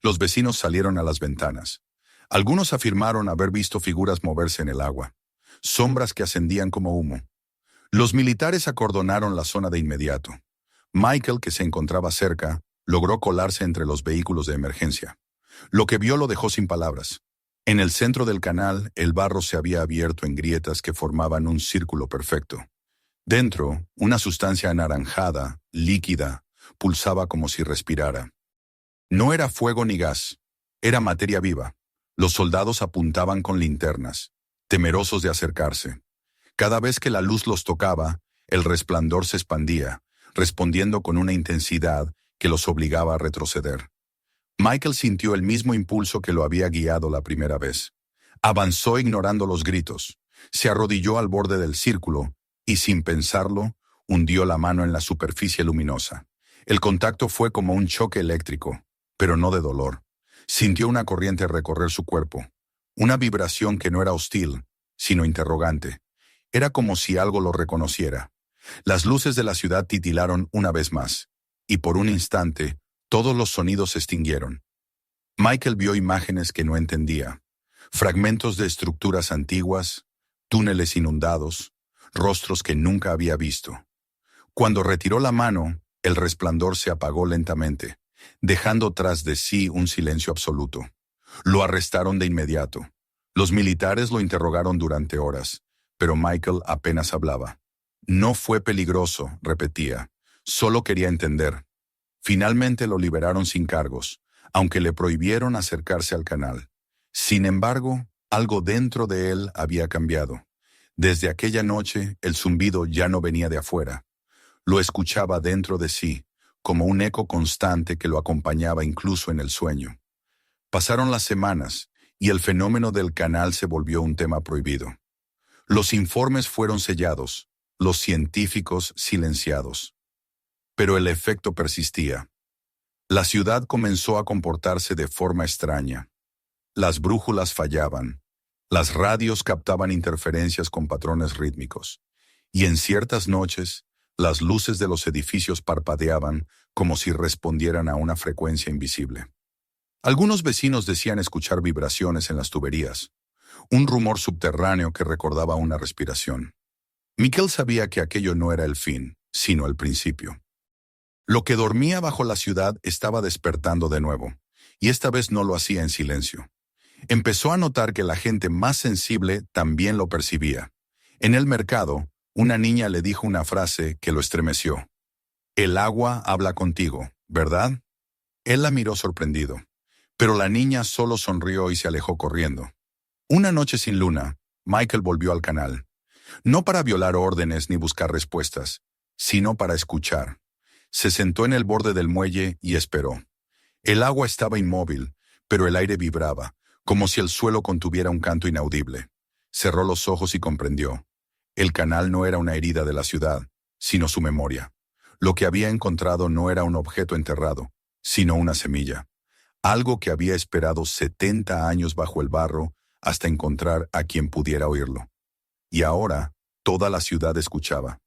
Los vecinos salieron a las ventanas. Algunos afirmaron haber visto figuras moverse en el agua, sombras que ascendían como humo. Los militares acordonaron la zona de inmediato. Michael, que se encontraba cerca, logró colarse entre los vehículos de emergencia. Lo que vio lo dejó sin palabras. En el centro del canal, el barro se había abierto en grietas que formaban un círculo perfecto. Dentro, una sustancia anaranjada, líquida, pulsaba como si respirara. No era fuego ni gas, era materia viva. Los soldados apuntaban con linternas, temerosos de acercarse. Cada vez que la luz los tocaba, el resplandor se expandía, respondiendo con una intensidad que los obligaba a retroceder. Michael sintió el mismo impulso que lo había guiado la primera vez. Avanzó ignorando los gritos, se arrodilló al borde del círculo y, sin pensarlo, hundió la mano en la superficie luminosa. El contacto fue como un choque eléctrico, pero no de dolor. Sintió una corriente recorrer su cuerpo, una vibración que no era hostil, sino interrogante. Era como si algo lo reconociera. Las luces de la ciudad titilaron una vez más, y por un instante, todos los sonidos se extinguieron. Michael vio imágenes que no entendía, fragmentos de estructuras antiguas, túneles inundados, rostros que nunca había visto. Cuando retiró la mano, el resplandor se apagó lentamente, dejando tras de sí un silencio absoluto. Lo arrestaron de inmediato. Los militares lo interrogaron durante horas, pero Michael apenas hablaba. No fue peligroso, repetía. Solo quería entender. Finalmente lo liberaron sin cargos, aunque le prohibieron acercarse al canal. Sin embargo, algo dentro de él había cambiado. Desde aquella noche, el zumbido ya no venía de afuera. Lo escuchaba dentro de sí, como un eco constante que lo acompañaba incluso en el sueño. Pasaron las semanas, y el fenómeno del canal se volvió un tema prohibido. Los informes fueron sellados, los científicos silenciados. Pero el efecto persistía. La ciudad comenzó a comportarse de forma extraña. Las brújulas fallaban, las radios captaban interferencias con patrones rítmicos, y en ciertas noches, las luces de los edificios parpadeaban como si respondieran a una frecuencia invisible. Algunos vecinos decían escuchar vibraciones en las tuberías, un rumor subterráneo que recordaba una respiración. Michael sabía que aquello no era el fin, sino el principio. Lo que dormía bajo la ciudad estaba despertando de nuevo, y esta vez no lo hacía en silencio. Empezó a notar que la gente más sensible también lo percibía. En el mercado, una niña le dijo una frase que lo estremeció. «El agua habla contigo, ¿verdad?» Él la miró sorprendido, pero la niña solo sonrió y se alejó corriendo. Una noche sin luna, Michael volvió al canal. No para violar órdenes ni buscar respuestas, sino para escuchar. Se sentó en el borde del muelle y esperó. El agua estaba inmóvil, pero el aire vibraba, como si el suelo contuviera un canto inaudible. Cerró los ojos y comprendió. El canal no era una herida de la ciudad, sino su memoria. Lo que había encontrado no era un objeto enterrado, sino una semilla. Algo que había esperado 70 años bajo el barro hasta encontrar a quien pudiera oírlo. Y ahora, toda la ciudad escuchaba.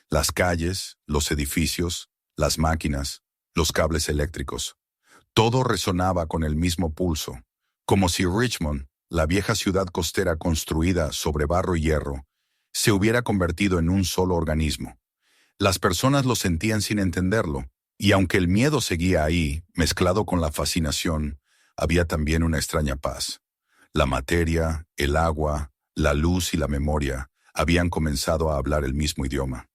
Las calles, los edificios, las máquinas, los cables eléctricos. Todo resonaba con el mismo pulso, como si Richmond, la vieja ciudad costera construida sobre barro y hierro, se hubiera convertido en un solo organismo. Las personas lo sentían sin entenderlo, y aunque el miedo seguía ahí, mezclado con la fascinación, había también una extraña paz. La materia, el agua, la luz y la memoria habían comenzado a hablar el mismo idioma.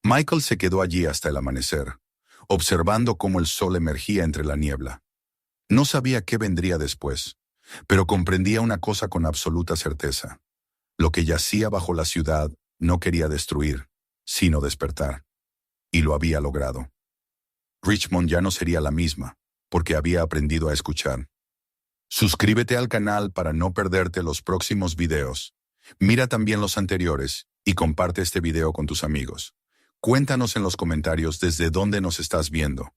Michael se quedó allí hasta el amanecer, observando cómo el sol emergía entre la niebla. No sabía qué vendría después, pero comprendía una cosa con absoluta certeza. Lo que yacía bajo la ciudad no quería destruir, sino despertar. Y lo había logrado. Richmond ya no sería la misma, porque había aprendido a escuchar. Suscríbete al canal para no perderte los próximos videos. Mira también los anteriores y comparte este video con tus amigos. Cuéntanos en los comentarios desde dónde nos estás viendo.